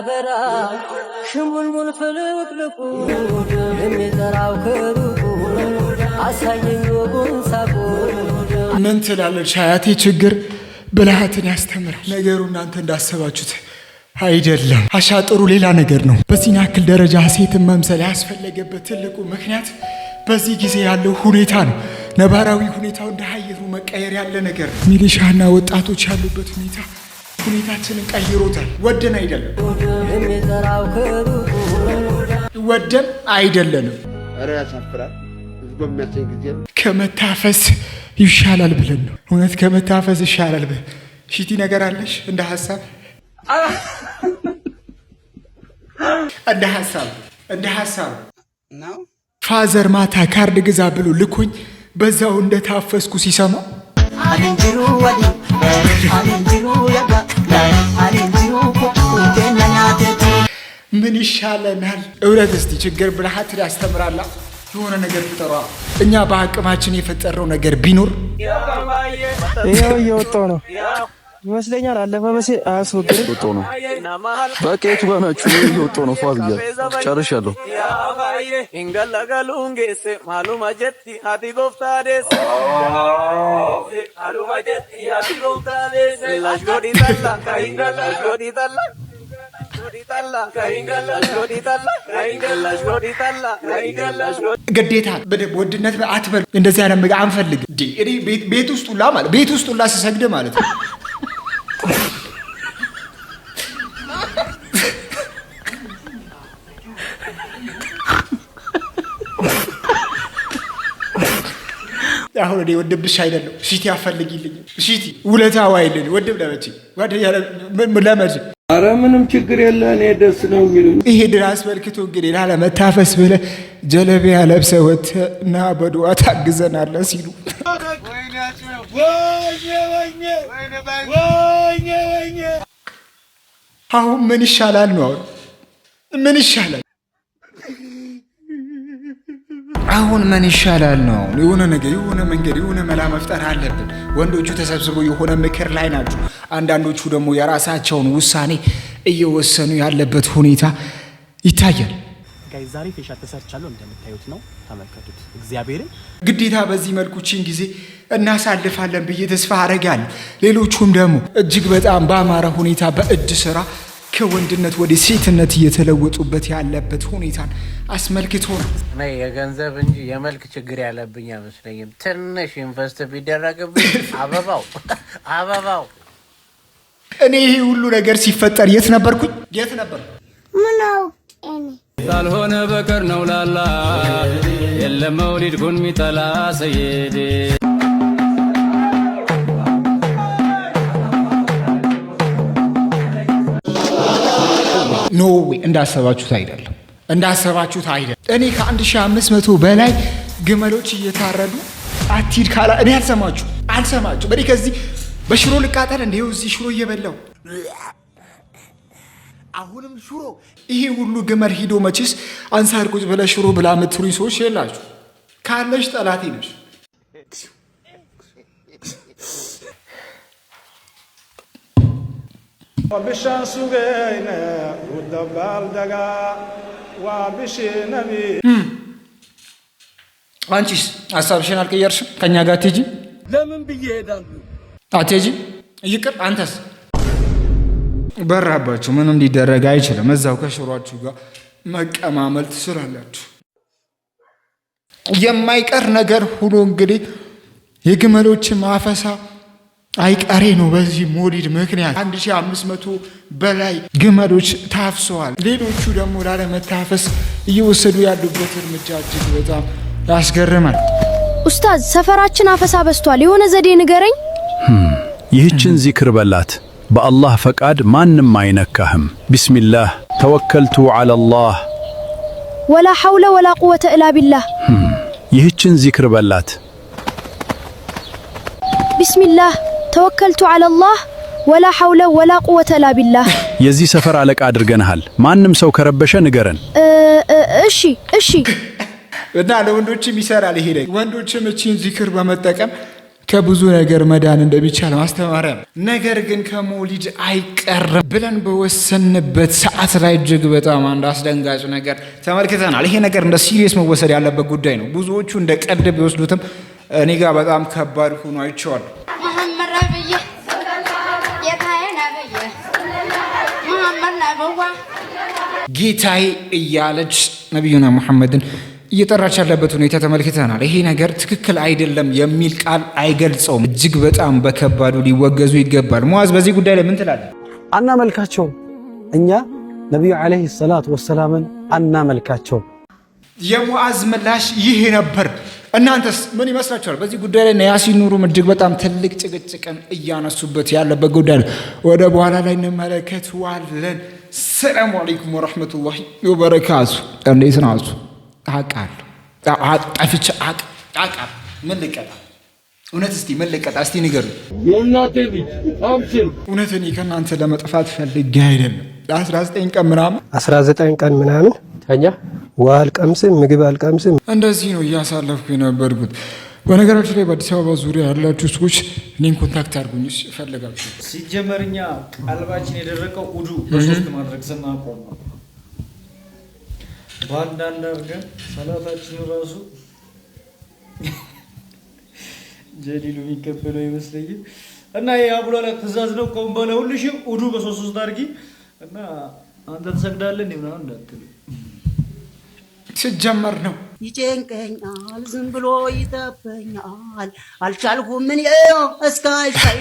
የሚያበራ ሽሙልሙል ፍልቅልቁ የሚጠራው ከሩቁ አሳየኝ ወጉን ሳቁ። ምን ትላለች አያቴ? ችግር ብልሃትን ያስተምራል። ነገሩ እናንተ እንዳሰባችሁት አይደለም። አሻጥሩ ሌላ ነገር ነው። በዚህ ያክል ደረጃ ሴትን መምሰል ያስፈለገበት ትልቁ ምክንያት በዚህ ጊዜ ያለው ሁኔታ ነው። ነባራዊ ሁኔታው እንደ አየሩ መቀየር ያለ ነገር ነው። ሚሊሻና ወጣቶች ያሉበት ሁኔታ ሁኔታችንን ቀይሮታል። ወደን አይደለም ወደን አይደለንም። ኧረ ያሳፍራል። ህዝቡ የሚያሰኝ ጊዜ ከመታፈስ ይሻላል ብለን ነው። እውነት ከመታፈስ ይሻላል ብለን ሽቲ ነገር አለሽ እንደ ሐሳብ እንደ ሐሳብ ነው። ፋዘር ማታ ካርድ ግዛ ብሎ ልኮኝ በዛው እንደታፈስኩ ሲሰማ ምን ይሻለናል? እውነት እስቲ ችግር ብልሃት ያስተምራላ። የሆነ ነገር ፍጠሯ። እኛ በአቅማችን የፈጠረው ነገር ቢኖር ይሄው እየወጣው ነው ይመስለኛል። አለፈ መሴ አያስወግድ ወጣ ነው። በቄቱ በመቹ እየወጣው ነው። ፏ ብያ ጨርሻለሁ። እንገላጋሉንጌስ ማሉማጀት ሃዲ ጎፍታዴስ አሉማጀት ሃዲ ጎፍታዴስ ላሽጎዲ ታላ ካይንጋላሽ ጎዲ ታላ ግዴታ ወድነት አትበል። እንደዚህ አይነት ምግብ አንፈልግ። እኔ ቤት ውስጥ ሁላ ማለት ቤት ውስጥ ሁላ ስሰግድ ማለት ነው አሁን እኔ ወድብሽ አይደለም ሽቲ አፈልጊልኝ። ሽቲ ውለታው አይደል ወድብ ለመቼ ወድያ ለመቼ ኧረ ምንም ችግር የለ። እኔ ደስ ነው የሚሉኝ። ይሄ ድራስ መልክቶ እንግዲህ ላለመታፈስ ብለህ ጀለቢያ ለብሰህ ወጥተህ እና በዱዓ ታግዘናለህ ሲሉ አሁን ምን ይሻላል ነው? አሁን ምን ይሻላል? አሁን ምን ይሻላል ነው? የሆነ ነገር የሆነ መንገድ የሆነ መላ መፍጠር አለብን። ወንዶቹ ተሰብስበው የሆነ ምክር ላይ ናቸው። አንዳንዶቹ ደግሞ የራሳቸውን ውሳኔ እየወሰኑ ያለበት ሁኔታ ይታያል። ጋይ ዛሬ ፌሻል ተሰርቻለሁ እንደምታዩት ነው። ተመልከቱት። እግዚአብሔርን ግዴታ በዚህ መልኩ ቺን ጊዜ እናሳልፋለን ብዬ ተስፋ አረጋለሁ። ሌሎቹም ደግሞ እጅግ በጣም በአማረ ሁኔታ በእጅ ስራ ከወንድነት ወደ ሴትነት እየተለወጡበት ያለበት ሁኔታን አስመልክቶ ነው። እኔ የገንዘብ እንጂ የመልክ ችግር ያለብኝ አይመስለኝም። ትንሽ ኢንቨስት ቢደረግብኝ አበባው እኔ ይሄ ሁሉ ነገር ሲፈጠር የት ነበርኩኝ? የት ነበር? ምን አውቄ ሳልሆነ በቀር ነው ላላ የለም መውሊድ ኩን ሚጠላ ሰይድ ኖ ዌይ እንዳሰባችሁት አይደለም። እኔ ከ1500 በላይ ግመሎች እየታረዱ አትሂድ ካላ እኔ አልሰማችሁ። በኔ ከዚህ በሽሮ ልቃጠል እንደው እዚህ ሽሮ እየበላው አሁንም ሽሮ። ይሄ ሁሉ ግመል ሂዶ መችስ አንሳር ቁጭ ብለ ሽሮ ብላ ምትሩኝ ሰዎች የላችሁ። ካለሽ ጠላቴ ነሽ። وبشان سوغينا ودبال دغا وبشي نبي አንቺስ ሐሳብሽን አልቀየርሽም? ከኛ ጋር ትጂ ለምን ብዬ ሄዳለሁ? አትጂ ይቅር። አንተስ በራባችሁ ምንም ሊደረግ አይችልም። እዛው ከሽሯችሁ ጋር መቀማመል ትስራላችሁ። የማይቀር ነገር ሁሉ እንግዲህ የግመሎች ማፈሳ አይቀሬ ነው። በዚህ ሞሊድ ምክንያት 1500 በላይ ግመሎች ታፍሰዋል። ሌሎቹ ደግሞ ላለመታፈስ እየወሰዱ ያሉበት እርምጃ እጅግ በጣም ያስገርማል። ኡስታዝ ሰፈራችን አፈሳ በስቷል። የሆነ ዘዴ ንገረኝ። ይህችን ዚክር በላት። በአላህ ፈቃድ ማንም አይነካህም። ቢስሚላህ ተወከልቱ ዐለላህ ወላ ሐውለ ወላ ቁወተ ኢላ ቢላህ። ይህችን ዚክር በላት። ቢስሚላህ ተወከልቱ ዐለላህ ወላ ሐውለ ወላ ቁወተ ኢላ ቢላህ። የዚህ ሰፈር አለቃ አድርገናል። ማንም ሰው ከረበሸ ንገረን። እሺ እና ለወንዶችም ይሰራል። ይሄ ወንዶችም እቺን ዚክር በመጠቀም ከብዙ ነገር መዳን እንደሚቻል ማስተማሪያ ነው። ነገር ግን ከመውሊድ አይቀርም ብለን በወሰንበት ሰዓት ላይ እጅግ በጣም አንድ አስደንጋጭ ነገር ተመልክተናል። ይሄ ነገር እንደ ሲሪየስ መወሰድ ያለበት ጉዳይ ነው። ብዙዎቹ እንደ ቀልድ ቢወስዱትም እኔ ጋር በጣም ከባድ ሆኖ አይቼዋለሁ። ጌታዬ እያለች ነቢዩና ሙሐመድን እየጠራች ያለበት ሁኔታ ተመልክተናል። ይሄ ነገር ትክክል አይደለም የሚል ቃል አይገልጸውም። እጅግ በጣም በከባዱ ሊወገዙ ይገባል። ሙዓዝ በዚህ ጉዳይ ላይ ምን ትላለህ? አናመልካቸውም። እኛ ነቢዩ ዓለይሂ ሰላቱ ወሰላምን አናመልካቸውም። የሙዓዝ ምላሽ ይሄ ነበር። እናንተስ ምን ይመስላችኋል? በዚህ ጉዳይ ላይ ያሲን ኑሩም እጅግ በጣም ትልቅ ጭቅጭቅን እያነሱበት ያለበት ጉዳይ ነው። ወደ በኋላ ላይ እንመለከተዋለን። ሰላም አለይኩም ወራህመቱላሂ ወበረካቱ። እንዴት ናችሁ? አቃለሁ ጠፍቼ አቃለሁ። ምን ልቀጣ? እውነት እስቲ ምን ልቀጣ? እስቲ ንገሩኝ። የእናቴ ልጅ አብሽር። እውነት እኔ ከእናንተ ለመጥፋት ፈልጌ አይደለም። ለ19 ቀን ምናምን 19 ቀን ምናምን ተኛ ውሃ አልቀምስም፣ ምግብ አልቀምስም። እንደዚህ ነው እያሳለፍኩ የነበርኩት። በነገራችን ላይ በአዲስ አበባ ዙሪያ ያላችሁ ሰዎች እኔን ኮንታክት አድርጉኝ እፈልጋለሁ። ሲጀመር እኛ ቀልባችን የደረቀው ውዱ በሶስት ማድረግ ስናቆም ነው። በአንዳንድ አድርገን ሰላታችን ራሱ ጀሊሉ የሚከፈለው አይመስለኝም። እና ይህ አቡላላ ትእዛዝ ነው። ቆም በለ ሁልሽም ውዱ በሶስት አድርጊ እና አንተ ትሰግዳለህ ምናምን እንዳትሉ ሲጀመር ነው። ይጨንቀኛል፣ ዝም ብሎ ይጠበኛል፣ አልቻልኩም ምን እስካይሻይ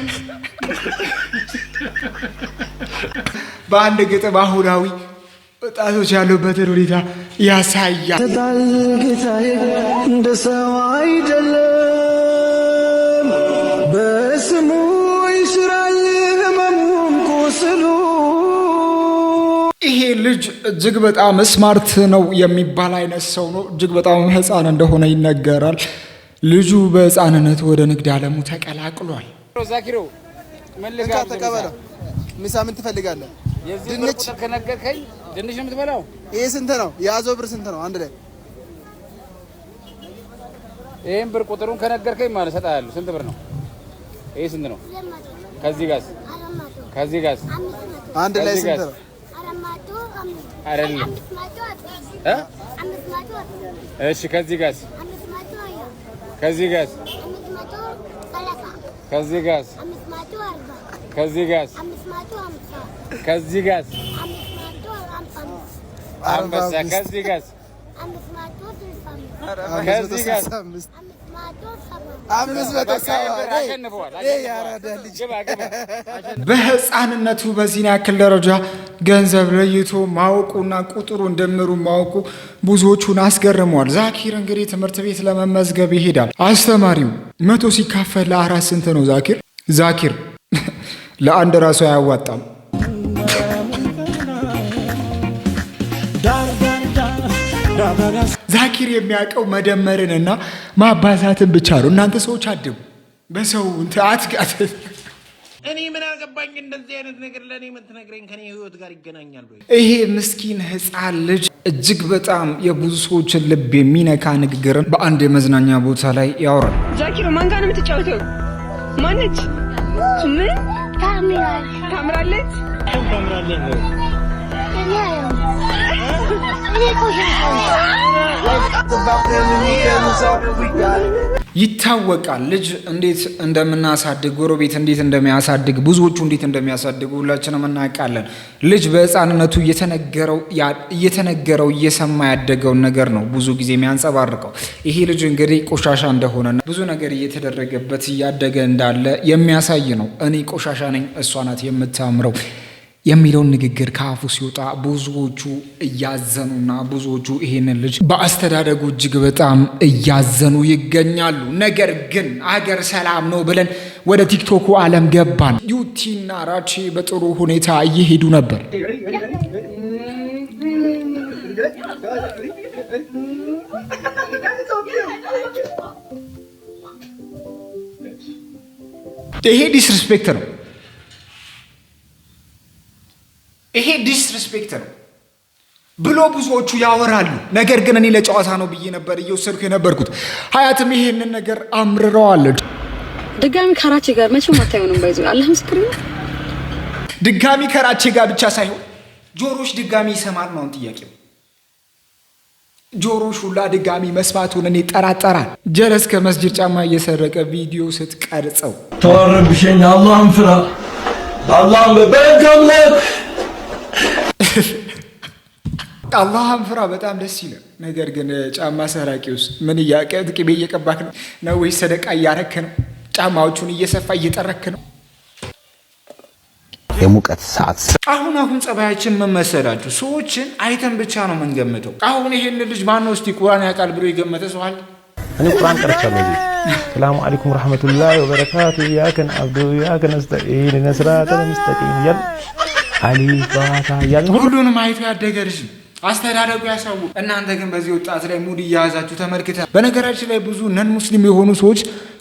በአንድ ግጥም አሁናዊ ወጣቶች ያሉበትን ሁኔታ ያሳያል። ጌታዬ እንደ ሰው አይደለም፣ በስሙ ይሽራል ህመሙን ቁስሉ። ይሄ ልጅ እጅግ በጣም ስማርት ነው የሚባል አይነት ሰው ነው። እጅግ በጣም ህፃን እንደሆነ ይነገራል። ልጁ በህፃንነት ወደ ንግድ ዓለሙ ተቀላቅሏል። ዛኪሮ መልካ ተቀበለው። ምሳ ምን ትፈልጋለህ? ድንች ከነገርከኝ ድንች ነው የምትበላው? ይሄ ስንት ነው? የያዘው ብር ስንት ነው? አንድ ላይ ይሄን ብር ቁጥሩን ከነገርከኝ ማለት ሰጣለሁ። ስንት ብር ነው? ይሄ ስንት ነው? ከዚህ ጋዝ አንድ ላይ ስንት ነው? አይደለም እሺ ከዚህ ጋዝ ከዚህ ጋዝ ከዚህ ጋዝ ከዚህ ጋዝ ከዚህ ጋዝ አንበሳ ከዚህ ጋዝ ከዚህ ጋዝ በህፃንነቱ በዚህ ያክል ደረጃ ገንዘብ ለይቶ ማወቁና ቁጥሩን ድምሩ ማወቁ ብዙዎቹን አስገርመዋል። ዛኪር እንግዲህ ትምህርት ቤት ለመመዝገብ ይሄዳል። አስተማሪው 100 ሲካፈል ለ4 ስንት ነው? ዛኪር ለአንድ ራሱ አያዋጣም። ዛኪር የሚያውቀው መደመርንና ማባዛትን ብቻ ነው። እናንተ ሰዎች አድቡ በሰው አትጋት። እኔ ምን አገባኝ? እንደዚህ አይነት ነገር ለኔ የምትነግረኝ ከኔ ህይወት ጋር ይገናኛል ወይ? ይሄ ምስኪን ህፃን ልጅ እጅግ በጣም የብዙ ሰዎችን ልብ የሚነካ ንግግርን በአንድ የመዝናኛ ቦታ ላይ ያወራል። ዛኪር ማን ጋር ነው የምትጫወተው? ማነች? ምን ታምራለች? ይታወቃል ልጅ እንዴት እንደምናሳድግ፣ ጎረቤት እንዴት እንደሚያሳድግ፣ ብዙዎቹ እንዴት እንደሚያሳድጉ ሁላችንም እናውቃለን። ልጅ በህፃንነቱ እየተነገረው እየሰማ ያደገውን ነገር ነው ብዙ ጊዜ የሚያንጸባርቀው። ይሄ ልጅ እንግዲህ ቆሻሻ እንደሆነና ብዙ ነገር እየተደረገበት እያደገ እንዳለ የሚያሳይ ነው። እኔ ቆሻሻ ነኝ፣ እሷ ናት የምታምረው የሚለውን ንግግር ከአፉ ሲወጣ ብዙዎቹ እያዘኑና ብዙዎቹ ይሄንን ልጅ በአስተዳደጉ እጅግ በጣም እያዘኑ ይገኛሉ። ነገር ግን አገር ሰላም ነው ብለን ወደ ቲክቶኩ ዓለም ገባን። ዩቲና ራቼ በጥሩ ሁኔታ እየሄዱ ነበር። ይሄ ዲስሪስፔክት ነው። ይሄ ዲስሪስፔክት ነው ብሎ ብዙዎቹ ያወራሉ። ነገር ግን እኔ ለጨዋታ ነው ብዬ ነበር እየወሰድኩ የነበርኩት። ሀያትም ይሄንን ነገር አምርረዋለች። ድጋሚ ከራቼ ጋር መቼም አታዩንም ባይዙ አላህ ምስክር ነው። ድጋሚ ከራቼ ጋር ብቻ ሳይሆን ጆሮሽ ድጋሚ ይሰማል ነው ጥያቄው። ጆሮሽ ሁላ ድጋሚ መስማቱን እኔ ጠራጠራል። ጀለስ ከመስጂድ ጫማ እየሰረቀ ቪዲዮ ስትቀርጸው ተወረብሽኝ አላህን ፍራ አላህን በበከምለክ አላህን ፍራ በጣም ደስ ይላል። ነገር ግን ጫማ ሰራቂውስ ምን እያቀድ ቅቤ እየቀባክ ነው ወይስ ሰደቃ እያረክ ነው? ጫማዎቹን እየሰፋ እየጠረክ ነው? የሙቀት ሰዓት አሁን ጸባያችን መመሰላችሁ ሰዎችን አይተን ብቻ ነው መንገምተው። አሁን ይሄን ልጅ ማን ነው እስቲ ቁርአን ያውቃል ብሎ የገመተ ሰው አለ? እኔ ቁርአን ቀርቻለሁ። ሰላሙ አለይኩም ወራህመቱላሂ ወበረካቱ ያከን አብዱ ያከን አስተኢን ነስራተ ሙስተቂም ይል አሊፍ ባታ ያል ሁሉንም አይቶ ያደገ ልጅ አስተዳደጉ ያሳው። እናንተ ግን በዚህ ወጣት ላይ ሙድ እያያዛችሁ ተመልክተ። በነገራችን ላይ ብዙ ነን ሙስሊም የሆኑ ሰዎች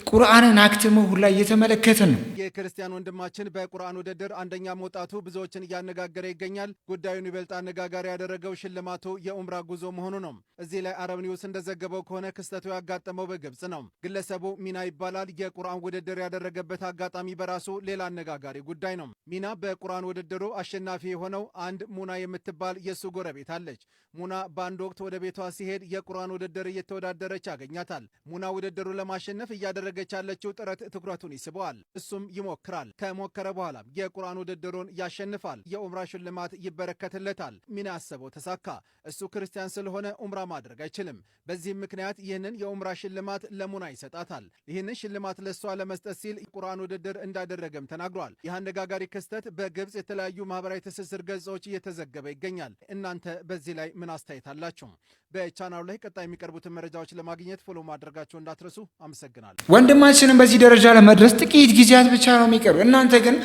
ቁርአንን አክትመው ሁላ እየተመለከትን ነው። የክርስቲያን ወንድማችን በቁርአን ውድድር አንደኛ መውጣቱ ብዙዎችን እያነጋገረ ይገኛል። ጉዳዩን ይበልጥ አነጋጋሪ ያደረገው ሽልማቱ የኡምራ ጉዞ መሆኑ ነው። እዚህ ላይ አረብ ኒውስ እንደዘገበው ከሆነ ክስተቱ ያጋጠመው በግብጽ ነው። ግለሰቡ ሚና ይባላል። የቁርአን ውድድር ያደረገበት አጋጣሚ በራሱ ሌላ አነጋጋሪ ጉዳይ ነው። ሚና በቁርአን ውድድሩ አሸናፊ የሆነው አንድ ሙና የምትባል የሱ ጎረቤት አለች። ሙና በአንድ ወቅት ወደ ቤቷ ሲሄድ የቁርአን ውድድር እየተወዳደረች ያገኛታል። ሙና ውድድሩ ለማሸነፍ እያደረገች ያለችው ጥረት ትኩረቱን ይስበዋል። እሱም ይሞክራል። ከሞከረ በኋላ የቁርአን ውድድሩን ያሸንፋል። የኡምራ ሽልማት ይበረከትለታል። ሚና ያሰበው ተሳካ። እሱ ክርስቲያን ስለሆነ ኡምራ ማድረግ አይችልም። በዚህም ምክንያት ይህንን የኡምራ ሽልማት ለሙና ይሰጣታል። ይህንን ሽልማት ለሷ ለመስጠት ሲል ቁርአን ውድድር እንዳደረገም ተናግሯል። ይህ አነጋጋሪ ክስተት በግብጽ የተለያዩ ማህበራዊ ትስስር ገጾች እየተዘገበ ይገኛል። እናንተ በዚህ ላይ ምን አስተያየት አላችሁ? በቻናሉ ላይ ቀጣይ የሚቀርቡትን መረጃዎች ለማግኘት ፎሎ ማድረጋችሁ እንዳትረሱ። አመሰግናለሁ። ወንድማችንን በዚህ ደረጃ ለመድረስ ጥቂት ጊዜያት ብቻ ነው የሚቀሩ። እናንተ ግን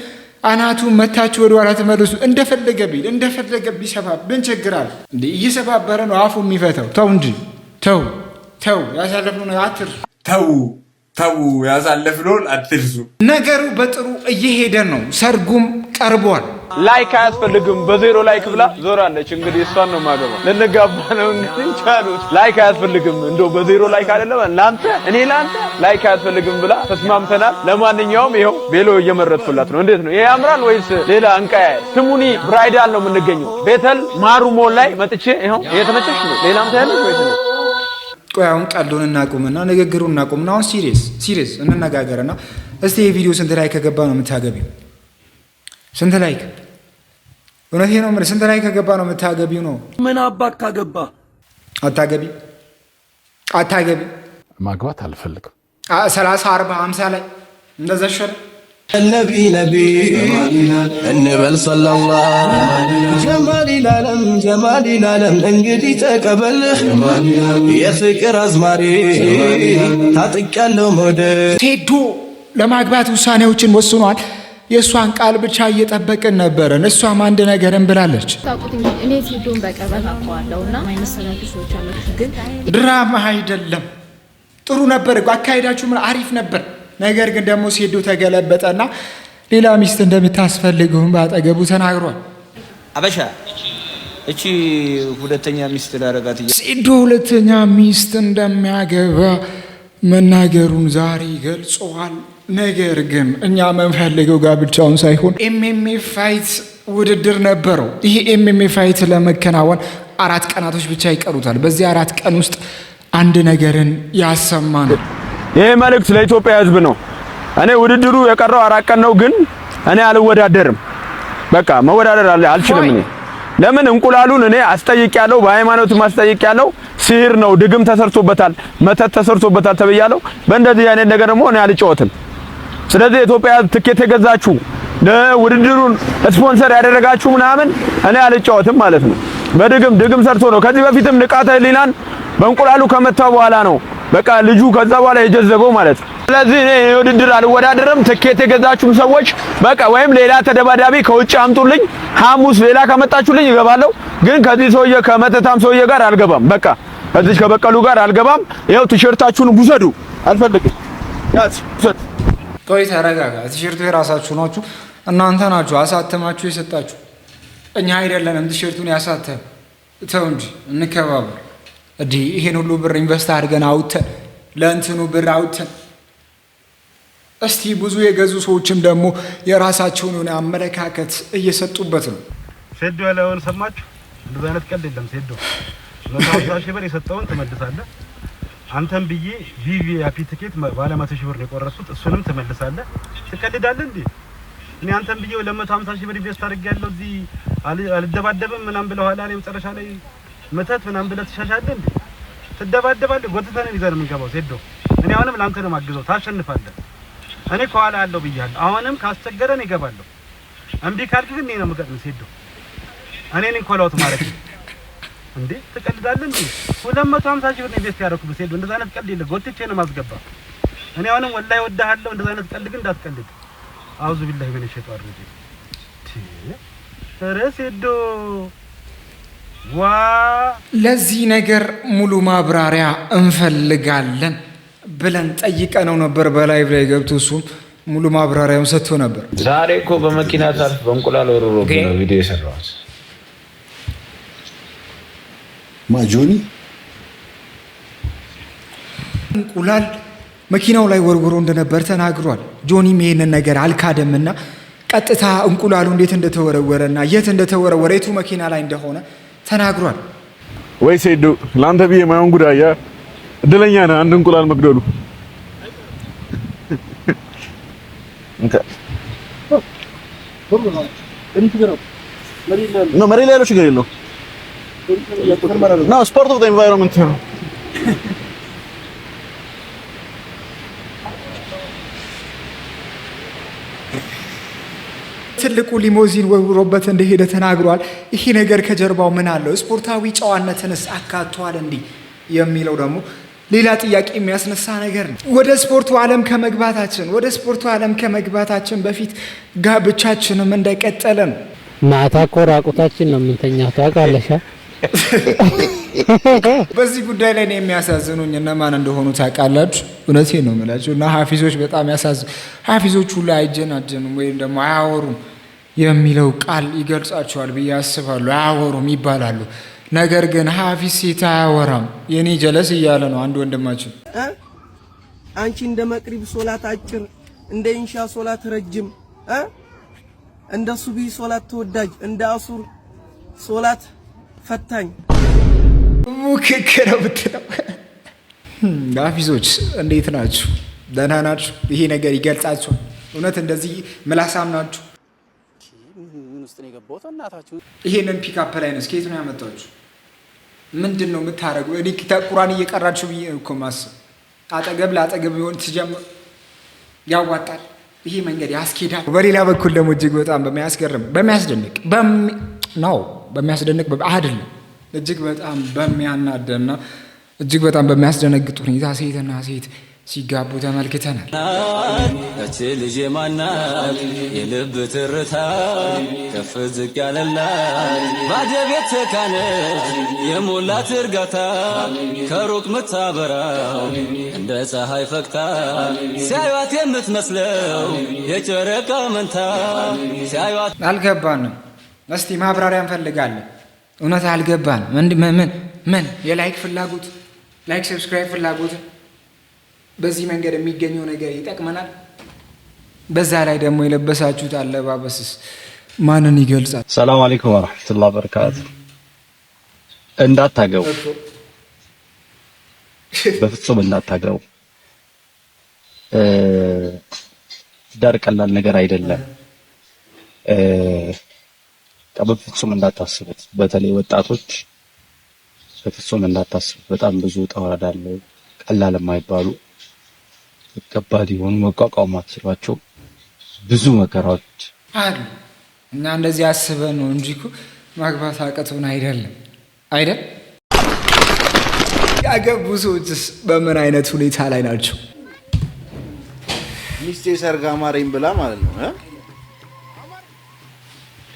አናቱ መታችሁ ወደ ኋላ ተመለሱ። እንደፈለገ ቢሰባብ ምን ችግር አለ እንዴ? እየሰባበረ ነው አፉ የሚፈታው። ተው እንጂ ተው ያሳለፍነው አትርሱ። ተው ያሳለፍነውን አትርሱ። ነገሩ በጥሩ እየሄደ ነው። ሰርጉም ቀርቧል። ላይክ አያስፈልግም። በዜሮ ላይክ ብላ ዞራለች። እንግዲህ እሷን ነው ማገባ ልንጋባ ነው እንግዲህ ቻሉት። ላይክ አያስፈልግም እንደው በዜሮ ላይክ አይደለም ላንተ እኔ ላንተ ላይክ አያስፈልግም ብላ ተስማምተናል። ለማንኛውም ይሄው ቤሎ እየመረጥኩላት ነው። እንዴት ነው ይሄ ያምራል ወይስ ሌላ እንቃያ? ስሙኒ ብራይዳል ነው የምንገኘው ቤተል ማሩሞ ላይ መጥቼ ይሄው እየተመቸሽ ነው። ሌላም ታያለሽ ወይስ ነው? ቆይ አሁን ቀልዱን እናቁምና ንግግሩን እናቁምና አሁን ሲሪየስ እንነጋገርና እስቲ የቪዲዮ ስንት ላይክ ከገባ ነው የምታገቢው? ስንት ላይክ? እውነቴ ነው የምልህ ስንት ላይክ ከገባ ነው የምታገቢው ነው? ምን አባክ ካገባ አታገቢ? ማግባት አልፈልግም። 30 40 50 ላይ እንደዛ ሸር ነቢ እንበል ሰለላሁ ጀማል ይላለም እንግዲህ ተቀበል የፍቅር አዝማሪ ታጥቂያለሁ ሞዴል ቴዶ ለማግባት ውሳኔዎችን ወስኗል። የእሷን ቃል ብቻ እየጠበቅን ነበረን። እሷም አንድ ነገርን ብላለች። እኔ ቴዶን በቅርበት አውቀዋለሁና ማይመሰላችሁ ሰዎች አላችሁ፣ ግን ድራማ አይደለም። ጥሩ ነበር አካሄዳችሁ፣ ምን አሪፍ ነበር። ነገር ግን ደግሞ ሴዶ ተገለበጠና ሌላ ሚስት እንደምታስፈልገው ባጠገቡ ተናግሯል። አበሻ እቺ ሁለተኛ ሚስት ላረጋት ሴዶ ሁለተኛ ሚስት እንደሚያገባ መናገሩን ዛሬ ገልጿል። ነገር ግን እኛ መንፈልገው ጋብቻውን ሳይሆን ኤምኤምኤ ፋይት ውድድር ነበረው። ይሄ ኤምኤምኤ ፋይት ለመከናወን 4 ቀናቶች ብቻ ይቀሩታል። በዚህ 4 ቀን ውስጥ አንድ ነገርን ያሰማን። ይሄ መልእክት ለኢትዮጵያ ሕዝብ ነው። እኔ ውድድሩ የቀረው 4 ቀን ነው፣ ግን እኔ አልወዳደርም። በቃ መወዳደር አልችልም። እኔ ለምን እንቁላሉን እኔ አስጠይቄያለሁ፣ በሃይማኖት ማስጠይቄያለሁ። ሲህር ነው፣ ድግም ተሰርቶበታል፣ መተት ተሰርቶበታል ተብያለሁ። በእንደዚህ አይነት ነገር ደግሞ እኔ አልጫወትም። ስለዚህ ኢትዮጵያ ትኬት የገዛችሁ ለውድድሩን ስፖንሰር ያደረጋችሁ ምናምን እኔ አልጫወትም ማለት ነው። በድግም ሰርቶ ነው። ከዚህ በፊትም ንቃተ ህሊናን በእንቁላሉ ከመታው በኋላ ነው በቃ ልጁ ከዛ በኋላ የጀዘበው ማለት ነው። ስለዚህ እኔ ውድድር አልወዳደርም። ትኬት የገዛችሁም ሰዎች በቃ ወይም ሌላ ተደባዳቢ ከውጭ አምጡልኝ። ሐሙስ ሌላ ከመጣችሁልኝ እገባለሁ። ግን ከዚህ ሰውዬ ከመተታም ሰውዬ ጋር አልገባም። በቃ ከዚህ ከበቀሉ ጋር አልገባም። ይኸው ቲሸርታችሁን ውሰዱ። አልፈልግም። ቆይ ተረጋጋ። ቲሸርቱ የራሳችሁ ናችሁ፣ እናንተ ናችሁ አሳተማችሁ የሰጣችሁ፣ እኛ አይደለንም ቲሸርቱን ያሳተም። ተው እንጂ እንከባበር። እንዲህ ይሄን ሁሉ ብር ኢንቨስት አድርገን አውጥተን ለእንትኑ ብር አውጥተን እስቲ ብዙ የገዙ ሰዎችም ደግሞ የራሳቸውን የሆነ አመለካከት እየሰጡበት ነው። ሴዶ ያለውን ሰማችሁ? እንደዛ አይነት ቀልድ የለም። ሴዶ 150 ሺህ ብር የሰጠውን ትመልሳለህ። አንተም ብዬ ቪቪአይፒ ትኬት ባለ 100 ሺህ ብር ነው የቆረሱት፣ እሱንም ትመልሳለህ። ትቀልዳለህ እንዴ? እኔ አንተም ብዬ 250 ሺህ ብር ኢንቨስት አድርጌያለሁ እዚህ አልደባደብም ምናምን ብለህ ኋላ ላይ መጨረሻ ላይ መተት ምናምን ብለህ ትሻሻለህ እንዴ? ትደባደባለህ። ጎትተን ይዘን የምንገባው ሴዶ። እኔ አሁንም ላንተ ነው ማግዘው፣ ታሸንፋለህ። እኔ ከኋላ ያለው ብያለሁ። አሁንም ካስቸገረን ይገባለሁ። እምቢ ካልክ ግን እኔ ነው የምገጥም ሴዶ። እኔ ነኝ ኮላውት ማለት እንዴ? ትቀልዳለህ እንዴ? 250 ሺህ ብር ኢንቨስት ያደረኩት ሴዶ። እንደዛ አይነት ቀልድ የለ። ጎትቼ ነው ማስገባ። እኔ አሁንም ወላሂ ወዳሃለሁ። እንደዛ አይነት ቀልድ ግን እንዳትቀልድ። አውዙ ቢላሂ ምን ሸይጣን ረጂም ሴዶ። ዋ ለዚህ ነገር ሙሉ ማብራሪያ እንፈልጋለን ብለን ጠይቀነው ነበር በላይቭ ላይ ገብቶ እሱም ሙሉ ማብራሪያውን ሰጥቶ ነበር። ዛሬ እኮ በመኪና ሳልፍ በእንቁላል ወርሮ ነው ቪዲዮ የሰራሁት። ማጆኒ እንቁላል መኪናው ላይ ወርውሮ እንደነበር ተናግሯል። ጆኒም ይሄንን ነገር አልካደምና ቀጥታ እንቁላሉ እንዴት እንደተወረወረና የት እንደተወረወረ የቱ መኪና ላይ እንደሆነ ተናግሯል። ወይ ሴዶ ላንተ ብዬ ማይሆን ጉዳያ እድለኛ ነህ አንድ እንቁላል መግደሉ። No, መሬት ላይ ያለው ችግር የለውም። No, it's part of the environment. ትልቁ ሊሞዚን ወርውሮበት እንደሄደ ተናግሯል። ይሄ ነገር ከጀርባው ምን አለው? ስፖርታዊ ጨዋነትንስ አካቷል እንዲህ የሚለው ደግሞ ሌላ ጥያቄ የሚያስነሳ ነገር ነው። ወደ ስፖርቱ ዓለም ከመግባታችን በፊት ጋብቻችንም እንደቀጠለ ነው። ማታ እኮ ራቁታችን ነው የምንተኛው ታውቃለሽ። በዚህ ጉዳይ ላይ ነው የሚያሳዝኑኝ እነማን እንደሆኑ ታውቃላችሁ? እውነቴን ነው የምላችሁ። እና ሀፊዞች በጣም ሀፊዞች ሁሉ አይጀናጀኑም ወይም ደግሞ አያወሩም የሚለው ቃል ይገልጻቸዋል ብዬ አስባለሁ። አያወሩም ይባላሉ። ነገር ግን ሀፊዝ ሴት አያወራም። የኔ ጀለስ እያለ ነው አንድ ወንድማችን። አንቺ እንደ መቅሪብ ሶላት አጭር፣ እንደ ኢንሻ ሶላት ረጅም፣ እንደ ሱቢ ሶላት ተወዳጅ፣ እንደ አሱር ሶላት ፈታኝ ሙክክር ብትለው። ሀፊዞች እንዴት ናችሁ? ደህና ናችሁ? ይሄ ነገር ይገልጻችኋል? እውነት እንደዚህ ምላሳም ናችሁ? ምን ውስጥ ነው የገባሁት? እናታችሁ ይሄንን ፒክአፕ ላይ ነው ስኬት ነው ያመጣችሁ? ምንድን ነው የምታደርጉ? እኔ ኪታብ ቁርአን እየቀራችሁ ብዬ እኮ ማስብ አጠገብ ለአጠገብ ቢሆን ትጀምር ያዋጣል። ይሄ መንገድ ያስኬዳል። በሌላ በኩል ደግሞ እጅግ በጣም በሚያስደንቅ አይደለም እጅግ በጣም በሚያናደና እጅግ በጣም በሚያስደነግጥ ሁኔታ ሴትና ሴት ሲጋቡ ተመልክተናል። እቺ ልጅ ማናት የልብ ትርታ ከፍ ዝቅ ያለላት ባደቤት ተካነች የሞላት እርጋታ ከሩቅ ምታበራው እንደ ፀሐይ ፈክታ ሲያዩት የምትመስለው የጨረቃ መንታ ሲያዩት አልገባንም። እስቲ ማብራሪያ እንፈልጋለን። እውነት አልገባን። ምን የላይክ ፍላጎት ላይክ ሰብስክራይብ ፍላጎት በዚህ መንገድ የሚገኘው ነገር ይጠቅመናል? በዛ ላይ ደግሞ የለበሳችሁት አለባበስስ ማንን ይገልጻል? ሰላም አለይኩም ወራህመቱላሂ ወበረካቱ። እንዳታገቡ፣ በፍጹም እንዳታገቡ። ዳር ቀላል ነገር አይደለም። በፍጹም እንዳታስቡት። በተለይ ወጣቶች በፍጹም እንዳታስቡት። በጣም ብዙ ውጣ ውረድ አለው። ቀላል የማይባሉ ከባድ የሆኑ መቋቋም አትችሏቸው ብዙ መከራዎች አሉ። እኛ እንደዚህ አስበን ነው እንጂ እኮ ማግባት አቅቶን አይደለም አይደል? ያገቡ ሰዎችስ በምን አይነት ሁኔታ ላይ ናቸው? ሚስቴ ሰርግ አማረኝ ብላ ማለት ነው።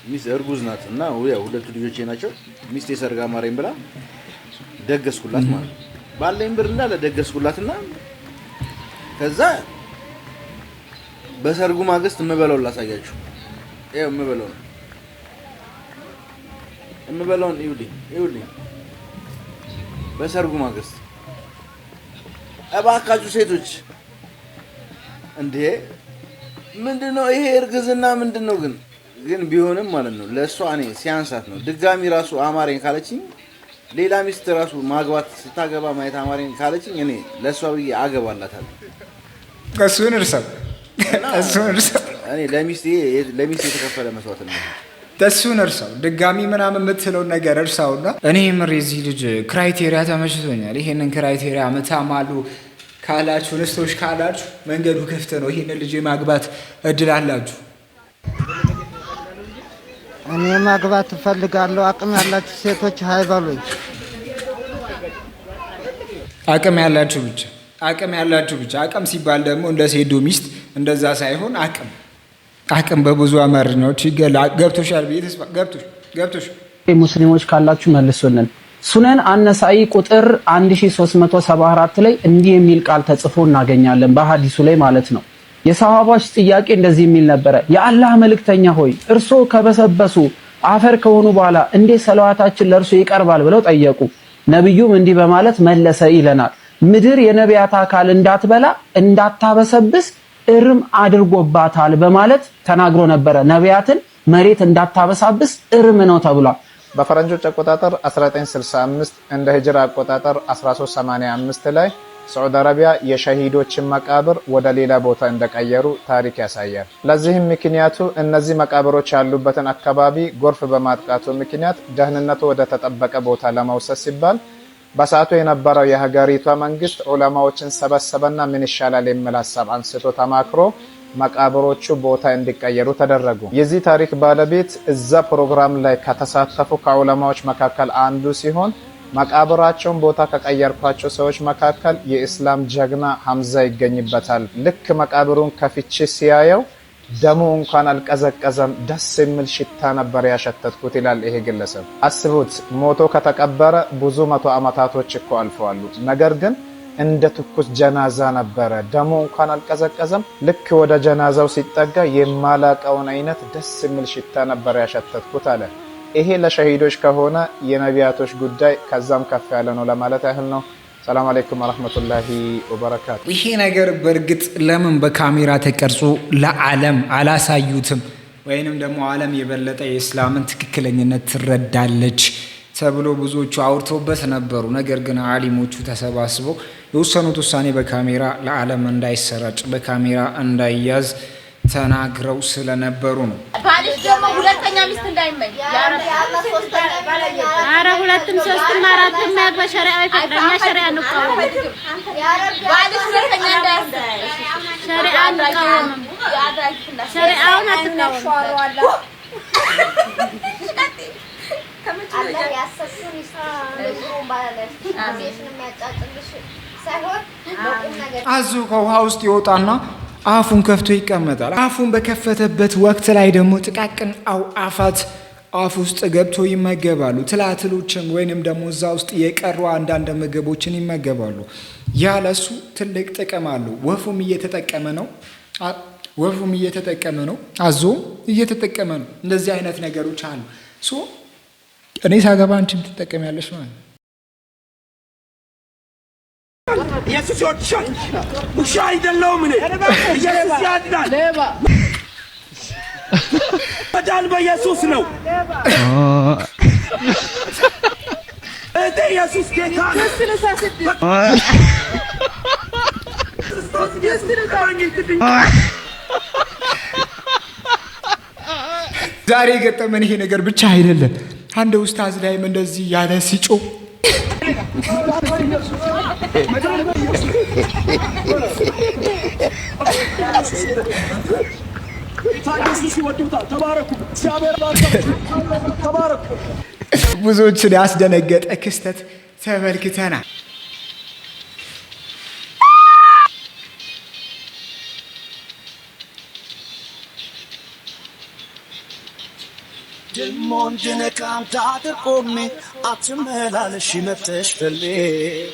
ሚስት እርጉዝ ናት እና ሁለቱ ልጆቼ ናቸው። ሚስቴ ሰርግ አማረኝ ብላ ደገስኩላት ማለት ነው። ባለኝ ብር እንዳለ ደገስኩላትና ከዛ በሰርጉ ማግስት የምበላውን ላሳያችሁ። ይኸው የምበላውን ይኸውልኝ። በሰርጉ ማግስት እባካችሁ ሴቶች እንዴ ምንድነው ይሄ እርግዝና ምንድነው? ግን ቢሆንም ማለት ነው ለሷ እኔ ሲያንሳት ነው ድጋሚ ራሱ አማረኝ ካለችኝ ሌላ ሚስት ራሱ ማግባት ስታገባ ማየት አማረኝ ካለችኝ እኔ ለሷ ብዬ አገባላታለሁ። እሱን እርሳው እኔ ለሚስቴ የተከፈለ መስዋዕት ነው። እሱን እርሳው ድጋሚ ምናምን የምትለው ነገር እርሳውና እኔ ምር የዚህ ልጅ ክራይቴሪያ ተመችቶኛል። ይሄንን ክራይቴሪያ መታማሉ ካላችሁ ልስቶች ካላችሁ መንገዱ ክፍት ነው። ይሄንን ልጅ ማግባት እድል አላችሁ። እኔ ማግባት እፈልጋለሁ። አቅም ያላችሁ ሴቶች ሃይበሉኝ። አቅም ያላችሁ ብቻ አቅም ሲባል ደግሞ እንደ ሴዶ ሚስት እንደዛ ሳይሆን አቅም በብዙ አማርኛዎች ይገላል። ገብቶሻል? ገብቶሽ ሙስሊሞች ካላችሁ መልሱልን። ሱነን አነሳኢ ቁጥር 1374 ላይ እንዲህ የሚል ቃል ተጽፎ እናገኛለን፣ በሐዲሱ ላይ ማለት ነው። የሰሃባዎች ጥያቄ እንደዚህ የሚል ነበረ፣ የአላህ መልእክተኛ ሆይ እርሶ ከበሰበሱ አፈር ከሆኑ በኋላ እንዴት ሰላዋታችን ለእርሶ ይቀርባል ብለው ጠየቁ። ነብዩም እንዲህ በማለት መለሰ ይለናል፣ ምድር የነቢያት አካል እንዳትበላ እንዳታበሰብስ እርም አድርጎባታል በማለት ተናግሮ ነበረ። ነቢያትን መሬት እንዳታበሳብስ እርም ነው ተብሏል። በፈረንጆች አቆጣጠር 1965 እንደ ሂጅራ አቆጣጠር 1385 ላይ ሳዑዲ አረቢያ የሸሂዶችን መቃብር ወደ ሌላ ቦታ እንደቀየሩ ታሪክ ያሳያል። ለዚህም ምክንያቱ እነዚህ መቃብሮች ያሉበትን አካባቢ ጎርፍ በማጥቃቱ ምክንያት ደህንነቱ ወደ ተጠበቀ ቦታ ለመውሰድ ሲባል በሰዓቱ የነበረው የሀገሪቷ መንግስት ዑለማዎችን ሰበሰበና ምን ይሻላል የሚል ሀሳብ አንስቶ ተማክሮ መቃብሮቹ ቦታ እንዲቀየሩ ተደረጉ። የዚህ ታሪክ ባለቤት እዛ ፕሮግራም ላይ ከተሳተፉ ከዑለማዎች መካከል አንዱ ሲሆን መቃብራቸውን ቦታ ከቀየርኳቸው ሰዎች መካከል የእስላም ጀግና ሐምዛ ይገኝበታል። ልክ መቃብሩን ከፍቼ ሲያየው ደሙ እንኳን አልቀዘቀዘም፣ ደስ የሚል ሽታ ነበር ያሸተትኩት ይላል ይሄ ግለሰብ። አስቡት፣ ሞቶ ከተቀበረ ብዙ መቶ ዓመታቶች እኮ አልፈዋል። ነገር ግን እንደ ትኩስ ጀናዛ ነበረ፣ ደሙ እንኳን አልቀዘቀዘም። ልክ ወደ ጀናዛው ሲጠጋ የማላቀውን አይነት ደስ የሚል ሽታ ነበር ያሸተትኩት አለ። ይሄ ለሸሂዶች ከሆነ የነቢያቶች ጉዳይ ከዛም ከፍ ያለ ነው ለማለት ያህል ነው። ሰላም አለይኩም ወራህመቱላሂ ወበረካቱ። ይሄ ነገር በእርግጥ ለምን በካሜራ ተቀርጾ ለዓለም አላሳዩትም? ወይንም ደግሞ ዓለም የበለጠ የእስላምን ትክክለኝነት ትረዳለች ተብሎ ብዙዎቹ አውርተውበት ነበሩ። ነገር ግን አሊሞቹ ተሰባስበው የወሰኑት ውሳኔ በካሜራ ለዓለም እንዳይሰራጭ በካሜራ እንዳይያዝ ተናግረው ስለነበሩ ነው። ባልሽ ደግሞ ሁለተኛ ሚስት እንዳይመኝ ኧረ ሁለትም ሶስትም አራትም ያግባ ሸሪዓ ይፈቅዳል። ሸሪዓ እንቃወም። ባልሽ ሁለተኛ እንዳያስደርግ ሸሪዓ እንቃወም። ሸሪዓውን አትቃወም። አዙ ከውሃ ውስጥ ይወጣና አፉን ከፍቶ ይቀመጣል። አፉን በከፈተበት ወቅት ላይ ደግሞ ጥቃቅን አፋት አፍ ውስጥ ገብቶ ይመገባሉ። ትላትሎችን ወይንም ደግሞ እዛ ውስጥ የቀሩ አንዳንድ ምግቦችን ይመገባሉ። ያ ለሱ ትልቅ ጥቅም አለው። ወፉም እየተጠቀመ ነው። አዞ እየተጠቀመ ነው። እንደዚህ አይነት ነገሮች አሉ። እኔ ሳገባ አንቺም ትጠቀሚያለሽ ማለት ነው። ኢየሱስ ይወድሻል። ውሻ አይደለሁም እኔ። ኢየሱስ ያድናል። መዳን በኢየሱስ ነው። ኢየሱስ ጌታ ነው። ዛሬ የገጠመን ይሄ ነገር ብቻ አይደለም። አንድ ኡስታዝ ላይም እንደዚህ ያለ ሲጮ ብዙዎችን ያስደነገጠ ክስተት ተመልክተናል።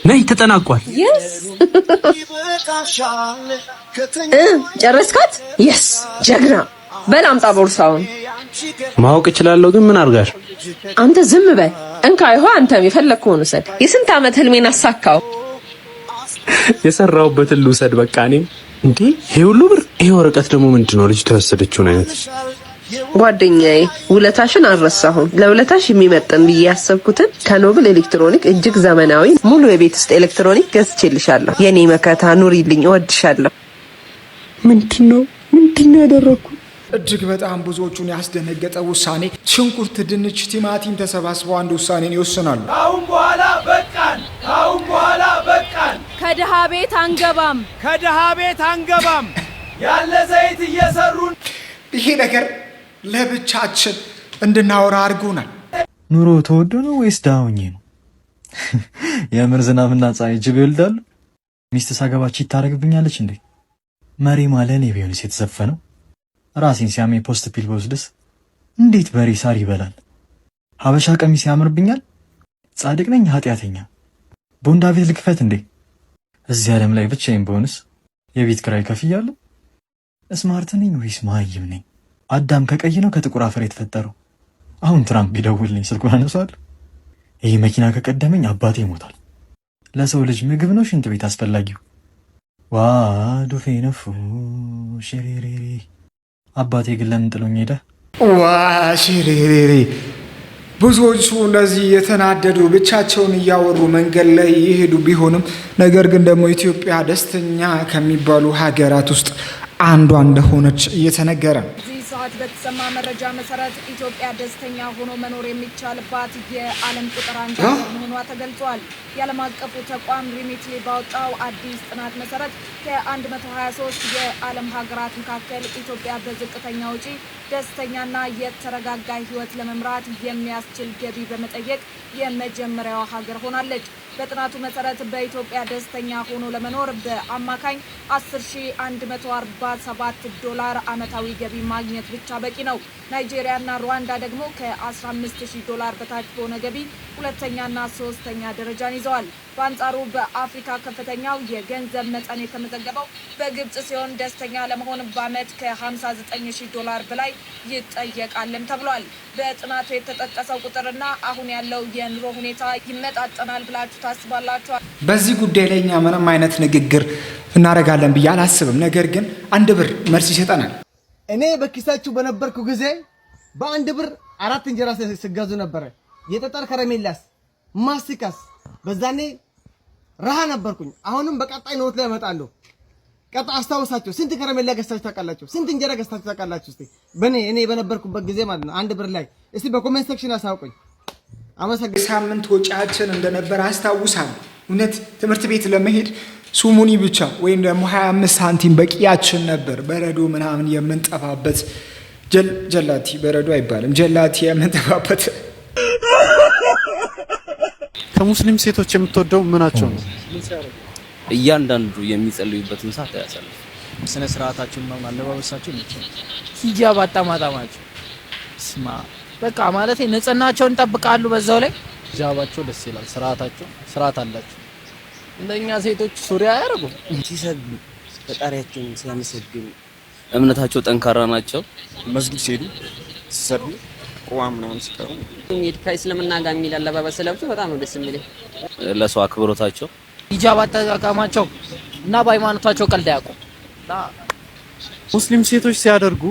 ነይ ተጠናቋል። ጨረስካት? የስ ጀግና። በል አምጣ ቦርሳውን። ማወቅ እችላለሁ ግን ምን አርጋሽ? አንተ ዝም በል። እንካ ይሆ አንተም የፈለግከውን ውሰድ። የስንት ዓመት ህልሜን አሳካው። የሰራውበትን ልውሰድ በቃ እኔም እንዴ ይሄ ሁሉ ብር ይሄ ወረቀት ደግሞ ምንድነው ልጅ ተወሰደችው አይነት ጓደኛዬ ውለታሽን አልረሳሁም ለውለታሽ የሚመጥን ብዬ ያሰብኩትን ከኖብል ኤሌክትሮኒክ እጅግ ዘመናዊ ሙሉ የቤት ውስጥ ኤሌክትሮኒክ ገዝቼልሻለሁ የኔ መከታ ኑሪልኝ እወድሻለሁ ምንድነው ያደረኩት እጅግ በጣም ብዙዎቹን ያስደነገጠ ውሳኔ ሽንኩርት ድንች ቲማቲም ተሰባስበው አንድ ውሳኔን ይወስናሉ ካሁን በኋላ በቃን ከድሃ ቤት አንገባም ያለ ዘይት እየሰሩን ይሄ ነገር ለብቻችን እንድናወራ አድርጎናል ኑሮ ተወዶ ነው ወይስ ዳውኝ ነው የምር ዝናብና ፀሐይ ጅብ ይወልዳሉ ሚስት ሳገባች ይታረግብኛለች እንዴ መሪ ማለኔ ቢሆንስ የተዘፈነው ራሴን ሲያሜ ፖስት ፒል ወስደስ እንዴት በሬ ሳር ይበላል ሀበሻ ቀሚስ ያምርብኛል ጻድቅ ነኝ ኃጢያተኛ ቦንዳ ቤት ልክፈት እንዴ እዚህ ዓለም ላይ ብቻዬን በሆንስ የቤት ክራይ ከፍያለሁ ስማርት ነኝ ወይስ ማይም ነኝ አዳም ከቀይ ነው ከጥቁር አፈር የተፈጠረው አሁን ትራምፕ ቢደውልልኝ ስልኩን አነሳለሁ ይሄ መኪና ከቀደመኝ አባቴ ይሞታል ለሰው ልጅ ምግብ ነው ሽንት ቤት አስፈላጊው ዋ ዱፌ ነፉ ሽሪሪሪ አባቴ ግን ለምን ጥሎኝ ሄደ ዋ ሽሪሪሪ ብዙዎቹ እንደዚህ የተናደዱ ብቻቸውን እያወሩ መንገድ ላይ ይሄዱ ቢሆንም ነገር ግን ደግሞ ኢትዮጵያ ደስተኛ ከሚባሉ ሀገራት ውስጥ አንዷ እንደሆነች እየተነገረ ሰዓት በተሰማ መረጃ መሰረት ኢትዮጵያ ደስተኛ ሆኖ መኖር የሚቻልባት የዓለም ቁጥር 1 መሆኗ ተገልጿል። የዓለም አቀፉ ተቋም ሪሚትሊ ባወጣው አዲስ ጥናት መሰረት ከ123 የዓለም ሀገራት መካከል ኢትዮጵያ በዝቅተኛ ወጪ ደስተኛና የተረጋጋ ህይወት ለመምራት የሚያስችል ገቢ በመጠየቅ የመጀመሪያዋ ሀገር ሆናለች። በጥናቱ መሰረት በኢትዮጵያ ደስተኛ ሆኖ ለመኖር በአማካኝ $10,147 አመታዊ ገቢ ማግኘት ብቻ በቂ ነው። ናይጄሪያና ሩዋንዳ ደግሞ ከ$15,000 በታች በሆነ ገቢ ሁለተኛና ሶስተኛ ደረጃን ይዘዋል። በአንጻሩ በአፍሪካ ከፍተኛው የገንዘብ መጠን የተመዘገበው በግብጽ ሲሆን ደስተኛ ለመሆን በአመት $59,000 በላይ ይጠየቃልም ተብሏል። በጥናቱ የተጠቀሰው ቁጥርና አሁን ያለው የኑሮ ሁኔታ ይመጣጠናል ብላችሁ ታስባላችሁ? በዚህ ጉዳይ ላይ እኛ ምንም አይነት ንግግር እናደርጋለን ብዬ አላስብም። ነገር ግን አንድ ብር መልስ ይሰጠናል። እኔ በኪሳችሁ በነበርኩ ጊዜ በአንድ ብር 4 እንጀራ ሲገዙ ነበር። የጠጠር ከረሜላስ ማስቲካስ በዛኔ ረሃ ነበርኩኝ። አሁንም በቀጣይ ኖት ላይ እመጣለሁ። ቀጣይ አስታውሳችሁ ስንት ከረሜላ ገዝታችሁ ታውቃላችሁ? ስንት እንጀራ ገዝታችሁ ታውቃላችሁ? እስቲ እኔ በነበርኩበት ጊዜ ማለት ነው አንድ ብር ላይ እስቲ በኮሜንት ሴክሽን አሳውቁኝ። አመሰግናለሁ። ሳምንት ወጪያችን እንደነበር አስታውሳለሁ። እውነት ትምህርት ቤት ለመሄድ ሱሙኒ ብቻ ወይም ደግሞ 25 ሳንቲም በቂያችን ነበር። በረዶ ምናምን የምንጠፋበት ጀላቲ በረዶ አይባልም ጀላቲ የምንጠፋበት። ከሙስሊም ሴቶች የምትወደው ምናቸው ነው? እያንዳንዱ የሚጸልዩበትን ሰዓት ያሳልፍ ስነ ስርዓታቸው ነው አለባበሳቸው ነው ሂጃብ አጣማጣማቸው ስማ በቃ ማለት ንጽህናቸውን ጠብቃሉ። በዛው ላይ ሂጃባቸው ደስ ይላል። ስርዓት አላቸው። እንደኛ ሴቶች ሱሪያ ያረጉ ሲሰግዱ ፈጣሪያቸውን ሲያመሰግኑ እምነታቸው ጠንካራ ናቸው። መስጊድ ሲሄዱ ሲሰሩ ቁዋም ነው ሲቀሩ ሜዲካል እስልምና ጋር የሚል አለባበስ ለብሶ በጣም ነው ደስ የሚለው። ለሰው አክብሮታቸው ሂጃብ አጠቃቀማቸው እና በሃይማኖታቸው ቀልድ አያውቁም። ሙስሊም ሴቶች ሲያደርጉ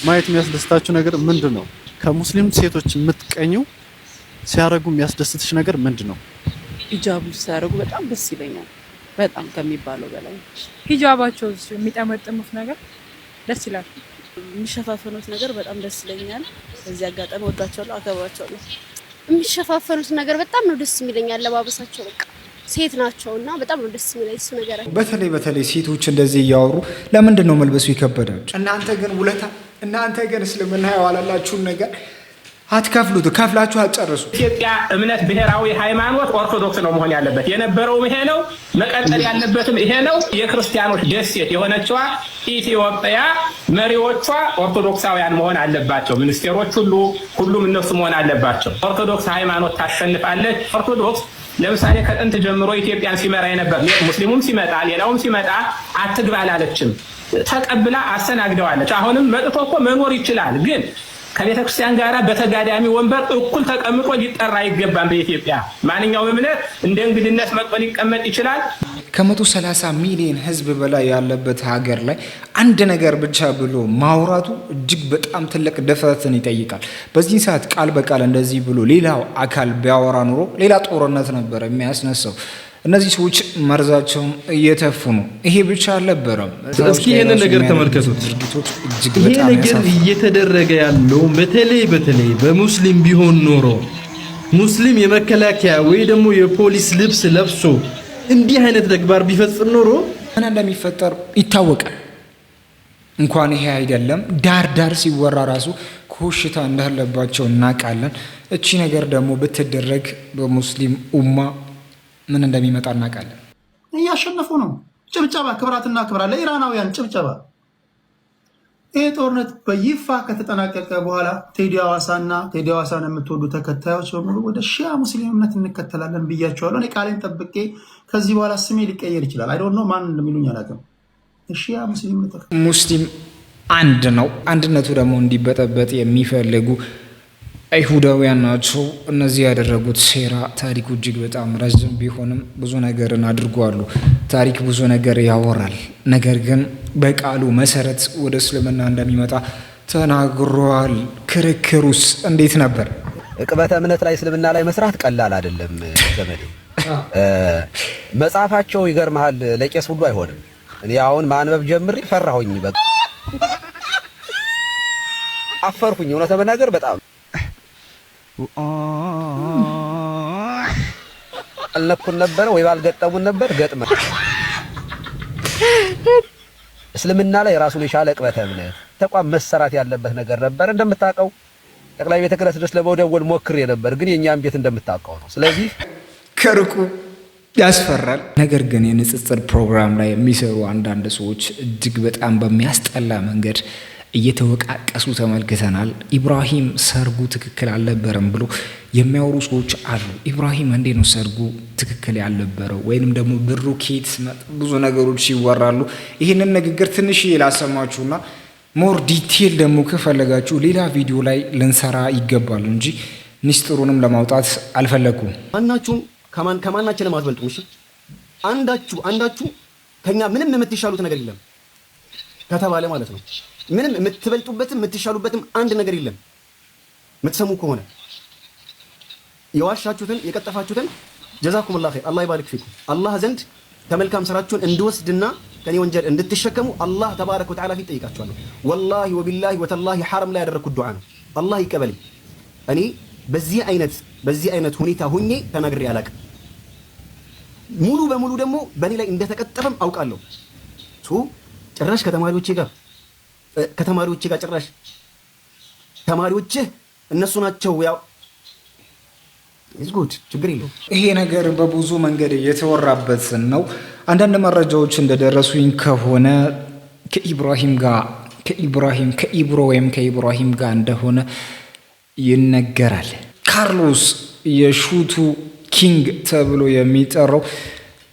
ማየት የሚያስደስታችሁ ነገር ምንድነው? ከሙስሊም ሴቶች የምትቀኙ ሲያደርጉ የሚያስደስትሽ ነገር ምንድነው? ሂጃብ ሲያደርጉ በጣም ደስ ይለኛል። በጣም ከሚባለው በላይ ሂጃባቸው የሚጠመጥሙት ነገር ደስ ይላል። የሚሸፋፈኑት ነገር በጣም ደስ ይለኛል። በዚህ አጋጣሚ ወዳቸዋለሁ፣ አከብራቸዋለሁ። የሚሸፋፈኑት ነገር በጣም ነው ደስ ይለኛል። አለባበሳቸው በቃ ሴት ናቸውና በጣም ነው ደስ የሚለኝ እሱ ነገር። በተለይ ሴቶች እንደዚህ እያወሩ ለምንድን ነው መልበሱ ይከበዳቸው? እናንተ ግን እስልምና ያዋላላችሁን ነገር አትከፍሉት፣ ከፍላችሁ አትጨርሱ። ኢትዮጵያ እምነት ብሔራዊ ሃይማኖት ኦርቶዶክስ ነው መሆን ያለበት። የነበረውም ይሄ ነው፣ መቀጠል ያለበትም ይሄ ነው። የክርስቲያኖች ደሴት የሆነችዋ ኢትዮጵያ መሪዎቿ ኦርቶዶክሳውያን መሆን አለባቸው። ሚኒስቴሮች ሁሉም እነሱ መሆን አለባቸው። ኦርቶዶክስ ሃይማኖት ታሸንፋለች። ኦርቶዶክስ ለምሳሌ ከጥንት ጀምሮ ኢትዮጵያን ሲመራ የነበር ሙስሊሙም ሲመጣ ሌላውም ሲመጣ አትግባ አላለችም፣ ተቀብላ አስተናግደዋለች። አሁንም መጥቶ እኮ መኖር ይችላል፣ ግን ከቤተክርስቲያን ጋር በተጋዳሚ ወንበር እኩል ተቀምጦ ሊጠራ አይገባም። በኢትዮጵያ ማንኛውም እምነት እንደ እንግድነት መጥቶ ሊቀመጥ ይችላል። ከ130 ሚሊዮን ህዝብ በላይ ያለበት ሀገር ላይ አንድ ነገር ብቻ ብሎ ማውራቱ እጅግ በጣም ትልቅ ድፍረትን ይጠይቃል። በዚህ ሰዓት ቃል በቃል እንደዚህ ብሎ ሌላው አካል ቢያወራ ኑሮ ሌላ ጦርነት ነበር የሚያስነሳው። እነዚህ ሰዎች መርዛቸውን እየተፉ ነው። ይሄ ብቻ አልነበረም። እስኪ ይሄንን ነገር ተመልከቱት። ይሄ ነገር እየተደረገ ያለው በተለይ በሙስሊም ቢሆን ኖሮ ሙስሊም የመከላከያ ወይ ደግሞ የፖሊስ ልብስ ለብሶ እንዲህ አይነት ተግባር ቢፈጽም ኖሮ ምን እንደሚፈጠር ይታወቃል። እንኳን ይሄ አይደለም ዳር ሲወራ ራሱ ኮሽታ እንዳለባቸው እናውቃለን። እቺ ነገር ደግሞ ብትደረግ በሙስሊም ኡማ ምን እንደሚመጣ እናውቃለን። እያሸነፉ ነው። ጭብጨባ፣ ክብራትና ክብራ ለኢራናውያን ጭብጨባ። ይህ ጦርነት በይፋ ከተጠናቀቀ በኋላ ቴዲ ሐዋሳን የምትወዱ ተከታዮች በሙሉ ወደ ሺያ ሙስሊም እምነት እንከተላለን ብያቸዋለሁ። እኔ ቃሌን ጠብቄ ከዚህ በኋላ ስሜ ሊቀየር ይችላል። አይ ዶንት ኖ ማን እንደሚሉኝ አላውቅም። ሺያ ሙስሊም አንድ ነው። አንድነቱ ደግሞ እንዲበጠበጥ የሚፈልጉ አይሁዳውያን ናቸው። እነዚህ ያደረጉት ሴራ ታሪኩ እጅግ በጣም ረጅም ቢሆንም ብዙ ነገርን አድርጓሉ። ታሪክ ብዙ ነገር ያወራል። ነገር ግን በቃሉ መሰረት ወደ እስልምና እንደሚመጣ ተናግሯል። ክርክሩስ እንዴት ነበር? ቅበተ እምነት ላይ እስልምና ላይ መስራት ቀላል አይደለም ዘመዴ። መጽሐፋቸው ይገርምሃል ለቄስ ሁሉ አይሆንም። እኔ አሁን ማንበብ ጀምሬ ፈራሁኝ። በቃ አፈርኩኝ። እውነት ለመናገር በጣም አልነኩን ነበር ወይ ባልገጠሙን ነበር ገጥመ እስልምና ላይ ራሱን የቻለ ቅበተ እምነት ተቋም መሰራት ያለበት ነገር ነበር። እንደምታውቀው ጠቅላይ ቤተ ክህነት ድረስ ለመደወል ሞክሬ ነበር፣ ግን የኛም ቤት እንደምታውቀው ነው። ስለዚህ ከርቁ ያስፈራል። ነገር ግን የንጽጽር ፕሮግራም ላይ የሚሰሩ አንዳንድ ሰዎች እጅግ በጣም በሚያስጠላ መንገድ እየተወቃቀሱ ተመልክተናል። ኢብራሂም ሰርጉ ትክክል አልነበረም ብሎ የሚያወሩ ሰዎች አሉ። ኢብራሂም እንዴት ነው ሰርጉ ትክክል ያልነበረው? ወይንም ደግሞ ብሩ ኬት? ብዙ ነገሮች ይወራሉ። ይህንን ንግግር ትንሽ ላሰማችሁና ሞር ዲቴል ደግሞ ከፈለጋችሁ ሌላ ቪዲዮ ላይ ልንሰራ ይገባል እንጂ ሚስጥሩንም ለማውጣት አልፈለኩም። ማናችሁም ከማናችንም አትበልጡም። እሺ አንዳችሁ ከኛ ምንም የምትሻሉት ነገር የለም ከተባለ ማለት ነው። ምንም የምትበልጡበትም የምትሻሉበትም አንድ ነገር የለም። የምትሰሙ ከሆነ የዋሻችሁትን የቀጠፋችሁትን ጀዛኩሙላህ ኸይር አላህ ይባርክ ፊኩም አላህ ዘንድ ከመልካም ስራችሁን እንድወስድና ከኔ ወንጀል እንድትሸከሙ አላህ ተባረከ ወተዓላ ፊት ጠይቃችኋለሁ። ወላሂ ወቢላሂ ወተላሂ ሐረም ላይ ያደረኩት ዱዓ ነው። አላህ ይቀበልኝ። እኔ በዚህ አይነት ሁኔታ ሁኜ ተናግሬ አላውቅም። ሙሉ በሙሉ ደግሞ በእኔ ላይ እንደተቀጠፈም አውቃለሁ። ጭራሽ ከተማሪዎቼ ጋር ጭራሽ ተማሪዎችህ እነሱ ናቸው። ያው ይዝጉት ችግር የለውም። ይሄ ነገር በብዙ መንገድ የተወራበት ነው። አንዳንድ መረጃዎች እንደደረሱኝ ከሆነ ከኢብራሂም ጋር እንደሆነ ይነገራል። ካርሎስ የሹቱ ኪንግ ተብሎ የሚጠራው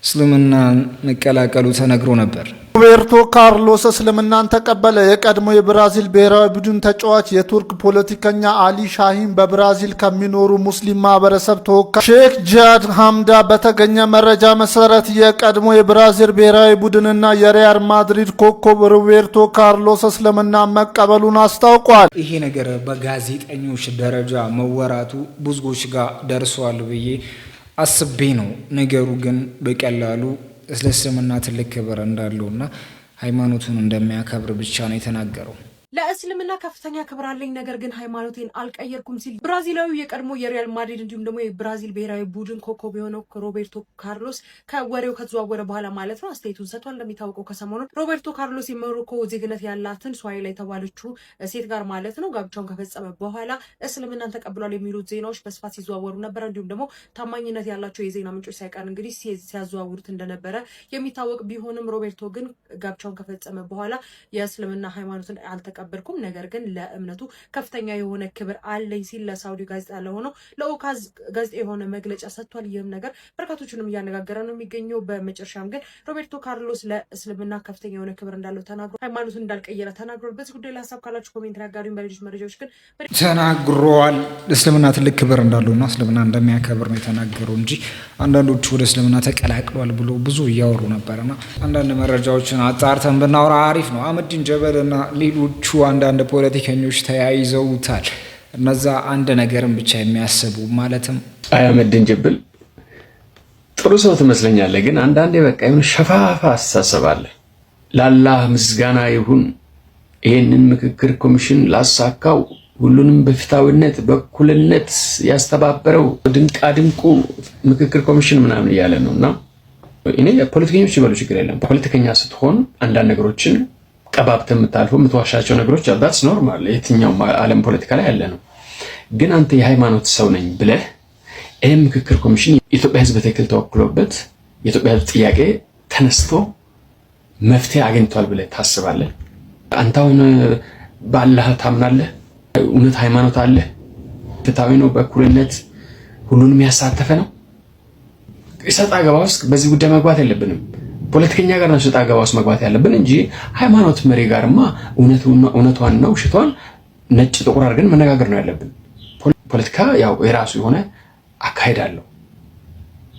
እስልምናን መቀላቀሉ ተነግሮ ነበር። ሮቤርቶ ካርሎስ እስልምናን ተቀበለ። የቀድሞ የብራዚል ብሔራዊ ቡድን ተጫዋች የቱርክ ፖለቲከኛ አሊ ሻሂን በብራዚል ከሚኖሩ ሙስሊም ማህበረሰብ ተወካይ ሼክ ጂሃድ ሐምዳ በተገኘ መረጃ መሰረት የቀድሞ የብራዚል ብሔራዊ ቡድንና የሪያል ማድሪድ ኮከብ ሮቤርቶ ካርሎስ እስልምናን መቀበሉን አስታውቋል። ይሄ ነገር በጋዜጠኞች ደረጃ መወራቱ ብዙዎች ጋር ደርሷል ብዬ አስቤ ነው። ነገሩ ግን በቀላሉ እስልምና ትልቅ ክብር እንዳለውና ሃይማኖቱን እንደሚያከብር ብቻ ነው የተናገረው። ለእስልምና ከፍተኛ ክብር አለኝ፣ ነገር ግን ሃይማኖቴን አልቀየርኩም ሲል ብራዚላዊው የቀድሞ የሪያል ማድሪድ እንዲሁም ደግሞ የብራዚል ብሔራዊ ቡድን ኮከብ የሆነው ሮቤርቶ ካርሎስ ከወሬው ከተዘዋወረ በኋላ ማለት ነው አስተያየቱን ሰጥቷል። እንደሚታወቀው ከሰሞኑን ሮቤርቶ ካርሎስ የሞሮኮ ዜግነት ያላትን ስዋሂሊ የተባለችው ሴት ጋር ማለት ነው ጋብቻውን ከፈጸመ በኋላ እስልምናን ተቀብሏል የሚሉት ዜናዎች በስፋት ሲዘዋወሩ ነበር። እንዲሁም ደግሞ ታማኝነት ያላቸው የዜና ምንጮች ሳይቀር እንግዲህ ሲያዘዋውሩት እንደነበረ የሚታወቅ ቢሆንም ሮቤርቶ ግን ጋብቻውን ከፈጸመ በኋላ የእስልምና ሃይማኖትን አልተቀበለም አልተቀበልኩም፣ ነገር ግን ለእምነቱ ከፍተኛ የሆነ ክብር አለኝ ሲል ለሳውዲ ጋዜጣ ለሆነው ለኦካዝ ጋዜጣ የሆነ መግለጫ ሰጥቷል። ይህም ነገር በርካቶችንም እያነጋገረ ነው የሚገኘው። በመጨረሻም ግን ሮቤርቶ ካርሎስ ለእስልምና ከፍተኛ የሆነ ክብር እንዳለው ተናግሮ ሃይማኖቱን እንዳልቀየረ ተናግሯል። በዚህ ጉዳይ ላይ ሀሳብ ካላችሁ ኮሜንት ያጋሩኝ። በሌሎች መረጃዎች ግን ተናግሯል። እስልምና ትልቅ ክብር እንዳለውና እስልምና እንደሚያከብር ነው የተናገረው እንጂ አንዳንዶቹ ወደ እስልምና ተቀላቅሏል ብሎ ብዙ እያወሩ ነበርና አንዳንድ መረጃዎችን አጣርተን ብናወራ አሪፍ ነው። አህመዲን ጀበልና ሌሎቹ አንዳንድ ፖለቲከኞች ተያይዘውታል። እነዛ አንድ ነገርን ብቻ የሚያስቡ ማለትም አህመዲን ጀበል ጥሩ ሰው ትመስለኛለህ፣ ግን አንዳንዴ በቃ የሆነ ሸፋፋ አስተሳሰብ አለ። ለአላህ ምስጋና ይሁን ይህንን ምክክር ኮሚሽን ላሳካው ሁሉንም በፍትሃዊነት በእኩልነት ያስተባበረው ድንቃድንቁ ምክክር ኮሚሽን ምናምን እያለ ነውና እኔ ፖለቲከኞች ይበሉ ችግር የለም። ፖለቲከኛ ስትሆን አንዳንድ ነገሮችን ቀባብተህ የምታልፈው የምትዋሻቸው ነገሮች that's ኖርማል፣ የትኛው ዓለም ፖለቲካ ላይ ያለ ነው። ግን አንተ የሃይማኖት ሰው ነኝ ብለህ ይህ ምክክር ኮሚሽን የኢትዮጵያ ሕዝብ በትክክል ተወክሎበት የኢትዮጵያ ሕዝብ ጥያቄ ተነስቶ መፍትሄ አግኝቷል ብለህ ታስባለህ? አንተ አሁን በአላህ ታምናለህ? እውነት ሃይማኖት አለ? ፍትሃዊ ነው? በእኩልነት ሁሉንም ያሳተፈ ነው? ሰጣ ገባ ውስጥ በዚህ ጉዳይ መግባት የለብንም። ፖለቲከኛ ጋር ነው ሰጣ ገባ ውስጥ መግባት ያለብን እንጂ ሃይማኖት መሪ ጋርማ እውነቷንና ውሸቷን ነጭ ጥቁር አድርገን መነጋገር ነው ያለብን። ፖለቲካ ያው የራሱ የሆነ አካሄድ አለው።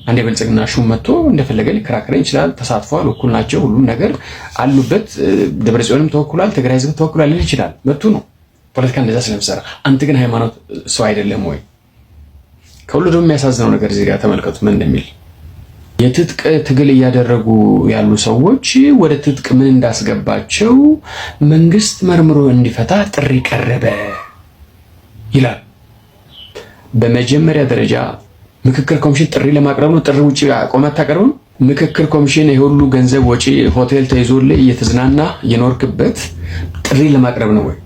አንድ የብልጽግና ሹም መጥቶ እንደፈለገ ሊከራከረኝ ይችላል። ተሳትፏል፣ እኩል ናቸው፣ ሁሉም ነገር አሉበት። ደብረጽዮንም ተወክሏል፣ ትግራይ ህዝብ ተወክሏል ሊል ይችላል። መብቱ ነው። ፖለቲካ እንደዛ ስለምሰራ አንተ ግን ሃይማኖት ሰው አይደለም ወይ? ከሁሉ ደግሞ የሚያሳዝነው ነገር እዚህ ጋር ተመልከቱ ምን እንደሚል። የትጥቅ ትግል እያደረጉ ያሉ ሰዎች ወደ ትጥቅ ምን እንዳስገባቸው መንግስት መርምሮ እንዲፈታ ጥሪ ቀረበ ይላል። በመጀመሪያ ደረጃ ምክክር ኮሚሽን ጥሪ ለማቅረብ ነው። ጥሪ ውጪ ቆመህ አታቀርብም። ምክክር ኮሚሽን የሁሉ ገንዘብ ወጪ ሆቴል ተይዞልህ እየተዝናና የኖርክበት ጥሪ ለማቅረብ ነው ወይ?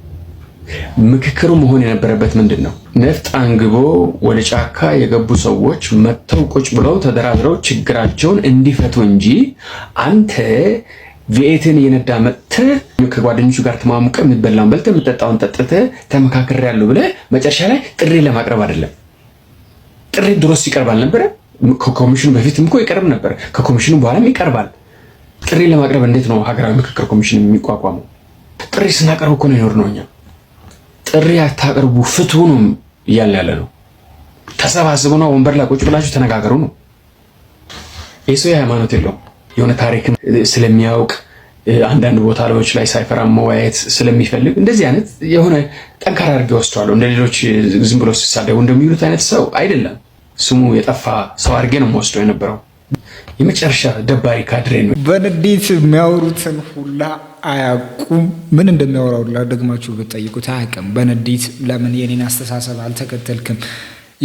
ምክክሩ መሆን የነበረበት ምንድን ነው? ነፍጥ አንግቦ ወደ ጫካ የገቡ ሰዎች መጥተው ቁጭ ብለው ተደራድረው ችግራቸውን እንዲፈቱ እንጂ አንተ ቪኤትን የነዳ መጥተህ ከጓደኞቹ ጋር ተማሙቀህ የምትበላውን በልተህ የምትጠጣውን ጠጥተህ ተመካክሬያለሁ ብለህ መጨረሻ ላይ ጥሪ ለማቅረብ አይደለም። ጥሪ ድሮስ ይቀርባል ነበር። ከኮሚሽኑ በፊትም እኮ ይቀርብ ነበር፣ ከኮሚሽኑ በኋላም ይቀርባል። ጥሪ ለማቅረብ እንዴት ነው ሀገራዊ ምክክር ኮሚሽን የሚቋቋመው? ጥሪ ስናቀርብ እኮ ነው የኖርነው እኛ። ጥሪ አታቀርቡ ፍቱ ነው እያልን ያለ ነው። ተሰባስቡና ወንበር ላይ ቁጭ ብላችሁ ተነጋገሩ ነው። የሰው ሃይማኖት የለውም። የሆነ ታሪክን ስለሚያውቅ አንዳንድ ቦታዎች ላይ ሳይፈራ መወያየት ስለሚፈልግ እንደዚህ አይነት የሆነ ጠንካራ አድርጌ ወስደዋለሁ። እንደ ሌሎች ዝም ብሎ ሲሳደቡ እንደሚሉት አይነት ሰው አይደለም። ስሙ የጠፋ ሰው አድርጌ ነው የምወስደው የነበረው። የመጨረሻ ደባሪ ካድሬ ነው። በንዴት የሚያወሩትን ሁላ አያውቁም። ምን እንደሚያወራው ሁላ ደግማችሁ ብትጠይቁት አያውቅም። በንዴት ለምን የኔን አስተሳሰብ አልተከተልክም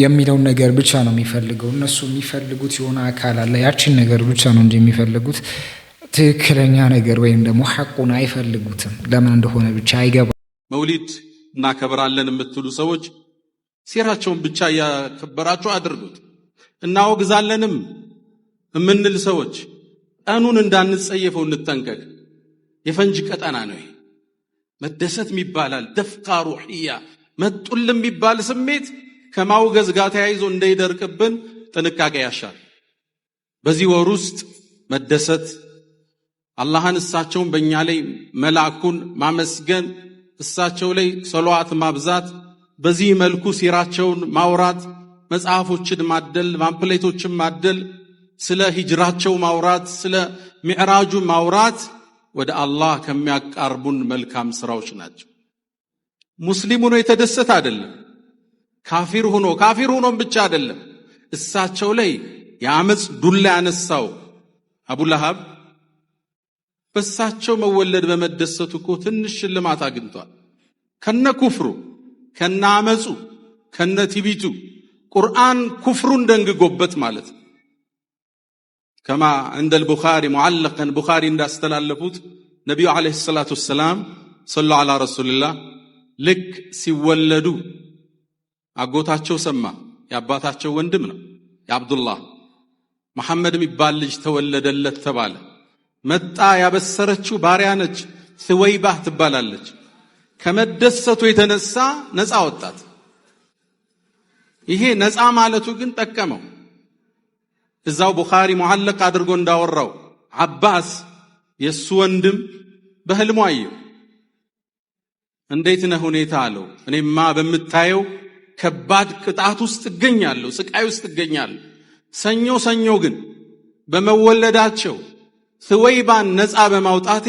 የሚለውን ነገር ብቻ ነው የሚፈልገው። እነሱ የሚፈልጉት የሆነ አካል አለ፣ ያችን ነገር ብቻ ነው እንጂ የሚፈልጉት ትክክለኛ ነገር ወይም ደግሞ ሐቁን አይፈልጉትም። ለምን እንደሆነ ብቻ አይገባ። መውሊድ እናከብራለን የምትሉ ሰዎች ሲራቸውን ብቻ እያከበራችሁ አድርጉት። እናወግዛለንም የምንል ሰዎች ቀኑን እንዳንጸየፈው እንጠንቀቅ። የፈንጅ ቀጠና ነው ይሄ። መደሰት ይባላል፣ ደፍቃ ሩህያ መጡልም የሚባል ስሜት ከማውገዝ ጋር ተያይዞ እንዳይደርቅብን ጥንቃቄ ያሻል። በዚህ ወር ውስጥ መደሰት፣ አላህን እሳቸውን በእኛ ላይ መላእኩን ማመስገን፣ እሳቸው ላይ ሰለዋት ማብዛት፣ በዚህ መልኩ ሲራቸውን ማውራት፣ መጽሐፎችን ማደል፣ ፓምፕሌቶችን ማደል፣ ስለ ሂጅራቸው ማውራት፣ ስለ ሚዕራጁ ማውራት ወደ አላህ ከሚያቃርቡን መልካም ስራዎች ናቸው። ሙስሊም ሆኖ የተደሰተ አይደለም፣ ካፊር ሆኖም ብቻ አይደለም። እሳቸው ላይ የአመፅ ዱላ ያነሳው አቡ ለሃብ በእሳቸው መወለድ በመደሰቱ እኮ ትንሽ ሽልማት አግኝቷል። ከነ ኩፍሩ፣ ከነ አመፁ፣ ከነ ቲቢቱ ቁርአን ኩፍሩን ደንግጎበት ማለት ነው። ከማ عند البخاري معلقا ቡኻሪ እንዳስተላለፉት ነብዩ አለይሂ ሰላቱ ወሰላም ሰለላሁ ዐላ ረሱልላህ ልክ ሲወለዱ አጎታቸው ሰማ። የአባታቸው ወንድም ነው የአብዱላህ መሐመድ የሚባል ልጅ ተወለደለት ተባለ። መጣ። ያበሰረችው ባሪያ ነች፣ ስወይባህ ትባላለች። ከመደሰቱ የተነሳ ነፃ ወጣት። ይሄ ነፃ ማለቱ ግን ጠቀመው። እዛው ቡኻሪ ሙዓለቅ አድርጎ እንዳወራው አባስ የሱ ወንድም በህልሙ አየው። እንዴት ነህ ሁኔታ አለው። እኔማ በምታየው ከባድ ቅጣት ውስጥ እገኛለሁ፣ ስቃይ ውስጥ እገኛለሁ። ሰኞ ግን በመወለዳቸው ሱወይባን ነፃ በማውጣቴ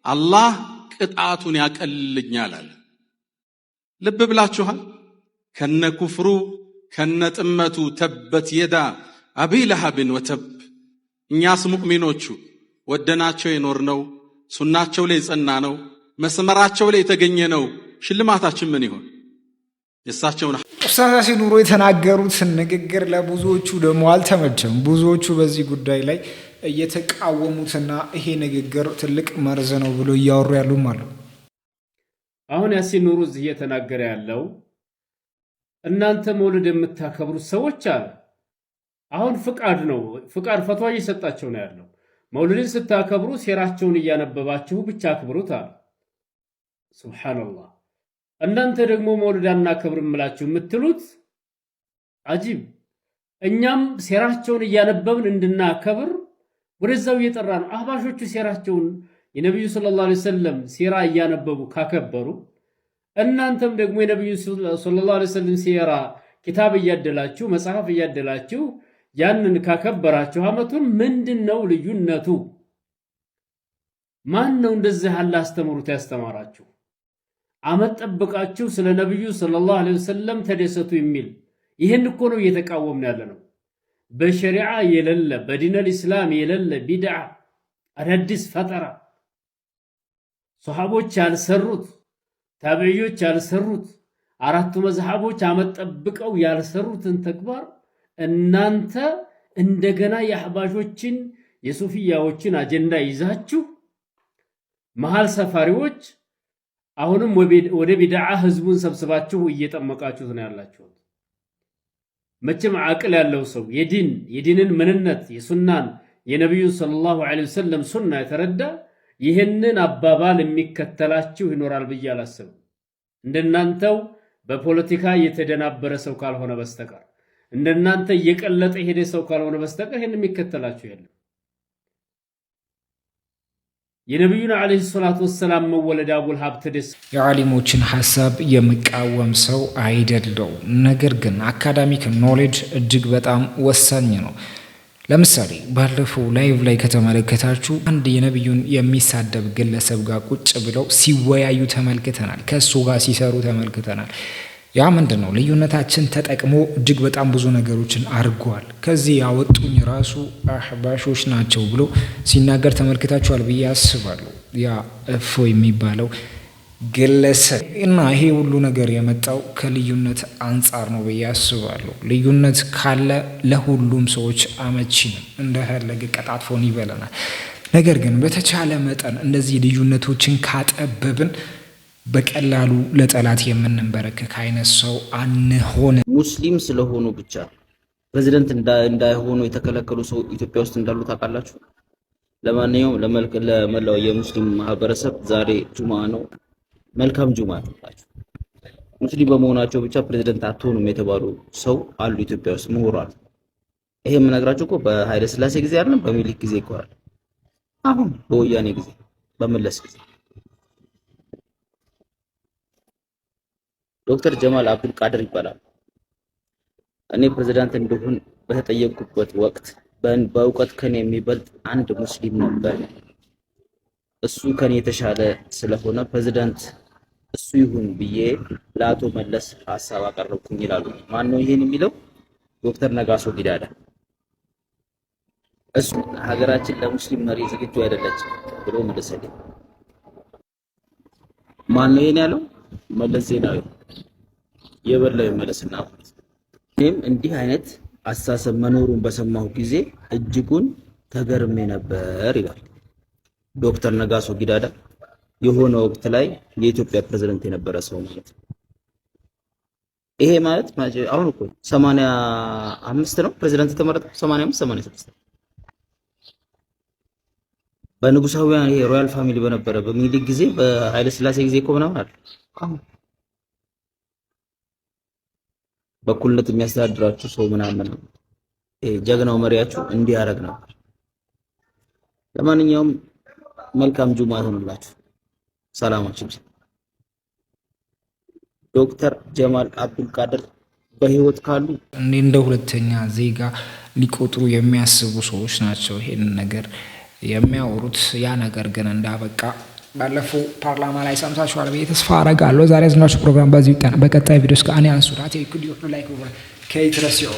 አላህ ቅጣቱን ያቀልልኛል አለ። ልብ ብላችኋል? ከነ ኩፍሩ ከነ ጥመቱ ተበት የዳ አቢ ለሃብን ወተብ። እኛስ ሙእሚኖቹ ወደናቸው የኖርነው ሱናቸው ላይ ጸና ነው መስመራቸው ላይ የተገኘ ነው። ሽልማታችን ምን ይሆን? የሳቸውን ኡስታዝ ያሲን ኑሩ የተናገሩት ንግግር ለብዙዎቹ ደግሞ አልተመቸም። ብዙዎቹ በዚህ ጉዳይ ላይ እየተቃወሙትና ይሄ ንግግር ትልቅ መርዝ ነው ብሎ እያወሩ ያሉም አሉ። አሁን ያሲን ኑሩ እዚህ እየተናገረ ያለው እናንተ መውሊድ የምታከብሩት ሰዎች አለ። አሁን ፍቃድ ነው፣ ፍቃድ ፈትዋ እየሰጣቸው ነው ያለው። መውሊድን ስታከብሩ ሴራቸውን እያነበባችሁ ብቻ አክብሩት አለ። ሱብሃንአላህ። እናንተ ደግሞ መውሊድ አናከብርም ብላችሁ የምትሉት አጂብ። እኛም ሴራቸውን እያነበብን እንድናከብር ወደዛው እየጠራ ነው። አህባሾቹ ሴራቸውን የነብዩ ሰለላሁ ዐለይሂ ወሰለም ሴራ እያነበቡ ካከበሩ እናንተም ደግሞ የነብዩ ሰለላሁ ዐለይሂ ወሰለም ሴራ ኪታብ እያደላችሁ መጽሐፍ እያደላችሁ ያንን ካከበራችሁ አመቱን ምንድነው ልዩነቱ? ማን ነው እንደዚህ ያለ አስተምሩት ያስተማራችሁ? አመት ጠብቃችሁ ስለ ነብዩ ሰለላሁ ዐለይሂ ወሰለም ተደሰቱ የሚል ይሄን እኮ ነው እየተቃወምን ያለነው። በሸሪዓ የሌለ በዲነል ኢስላም የሌለ ቢድዓ አዳዲስ ፈጠራ ሱሐቦች ያልሰሩት ታቢዒዎች ያልሰሩት አራቱ መዝሐቦች አመት ጠብቀው ያልሰሩትን ተግባር እናንተ እንደገና የአህባሾችን የሱፊያዎችን አጀንዳ ይዛችሁ መሃል ሰፋሪዎች አሁንም ወደ ቢድዓ ህዝቡን ሰብስባችሁ እየጠመቃችሁት ነው ያላችሁት። መቼም አቅል ያለው ሰው የዲንን ምንነት የሱናን የነብዩ ሰለላሁ ዐለይሂ ወሰለም ሱና የተረዳ ይህንን አባባል የሚከተላችሁ ይኖራል ብዬ አላስብም። እንደናንተው በፖለቲካ የተደናበረ ሰው ካልሆነ በስተቀር እንደናንተ እየቀለጠ ሄደ ሰው ካልሆነ በስተቀር ይሄን የሚከተላችሁ የለም። የነብዩን አለይሂ ሰላቱ ወሰላም መወለድ አቡል ሀብት ደስ የዓሊሞችን ሐሳብ የሚቃወም ሰው አይደለው። ነገር ግን አካዳሚክ ኖሌጅ እጅግ በጣም ወሳኝ ነው። ለምሳሌ ባለፈው ላይቭ ላይ ከተመለከታችሁ አንድ የነብዩን የሚሳደብ ግለሰብ ጋር ቁጭ ብለው ሲወያዩ ተመልክተናል። ከሱ ጋር ሲሰሩ ተመልክተናል። ያ ምንድነው? ልዩነታችን ተጠቅሞ እጅግ በጣም ብዙ ነገሮችን አድርጓል። ከዚህ ያወጡኝ ራሱ አህባሾች ናቸው ብሎ ሲናገር ተመልክታችኋል ብዬ አስባለሁ። ያ እፎ የሚባለው ግለሰብ እና ይሄ ሁሉ ነገር የመጣው ከልዩነት አንጻር ነው ብዬ አስባለሁ። ልዩነት ካለ ለሁሉም ሰዎች አመቺ ነው፣ እንደፈለገ ቀጣጥፎን ይበለናል። ነገር ግን በተቻለ መጠን እንደዚህ ልዩነቶችን ካጠበብን በቀላሉ ለጠላት የምንበረከክ አይነት ሰው አንሆን። ሙስሊም ስለሆኑ ብቻ ፕሬዝዳንት እንዳይሆኑ የተከለከሉ ሰው ኢትዮጵያ ውስጥ እንዳሉ ታውቃላችሁ? ለማንኛውም ለመላው የሙስሊም ማህበረሰብ ዛሬ ጁማ ነው። መልካም ጁማ ይሁንላችሁ። ሙስሊም በመሆናቸው ብቻ ፕሬዝዳንት አትሆኑም የተባሉ ሰው አሉ ኢትዮጵያ ውስጥ ምሁራን። ይሄ የምነግራችሁ እኮ በኃይለ ሥላሴ ጊዜ አይደለም፣ በሚኒሊክ ጊዜ እኮ አይደለም፣ አሁን በወያኔ ጊዜ በመለስ ጊዜ ዶክተር ጀማል አብዱል ቃድር ይባላል። እኔ ፕሬዝዳንት እንደሆን በተጠየቅኩበት ወቅት በእውቀት ከኔ የሚበልጥ አንድ ሙስሊም ነበር። እሱ ከኔ የተሻለ ስለሆነ ፕሬዝዳንት እሱ ይሁን ብዬ ለአቶ መለስ ሐሳብ አቀረብኩኝ ይላሉ። ማን ነው ይሄን የሚለው? ዶክተር ነጋሶ ጊዳዳ። እሱ ሀገራችን ለሙስሊም መሪ ዝግጁ አይደለችም ብሎ መለሰልኝ። ማን ነው ይሄን ያለው? መለስ ዜናዊ። የበላው ይመለስና እኔም እንዲህ አይነት አስተሳሰብ መኖሩን በሰማሁ ጊዜ እጅጉን ተገርሜ ነበር ይላል ዶክተር ነጋሶ ጊዳዳ። የሆነ ወቅት ላይ የኢትዮጵያ ፕሬዝዳንት የነበረ ሰው ማለት ነው። ይሄ ማለት አሁን እኮ 85 ነው ፕሬዝዳንት የተመረጠው፣ 85 86 በንጉሳውያን ይሄ ሮያል ፋሚሊ በነበረ በሚኒሊክ ጊዜ በኃይለ ሥላሴ ጊዜ እኮ ምናምን አለ በኩልነት የሚያስተዳድራችሁ ሰው ምናምን ጀግናው መሪያችሁ እንዲያረግ ነበር። ለማንኛውም መልካም ጁማ ሆነላችሁ። ሰላማችሁ። ዶክተር ጀማል አብዱል ቃድር በህይወት ካሉ እንደ ሁለተኛ ዜጋ ሊቆጥሩ የሚያስቡ ሰዎች ናቸው ይሄን ነገር የሚያወሩት። ያ ነገር ግን እንዳበቃ ባለፈው ፓርላማ ላይ ሰምታችኋል ብዬ ተስፋ አደርጋለሁ። ዛሬ ያዝናችሁ ፕሮግራም በዚህ በቀጣይ ቪዲዮስ ከአኔ አንሱራት የኩዲዮ ላይክ ኦቨር ከይትረሲዮ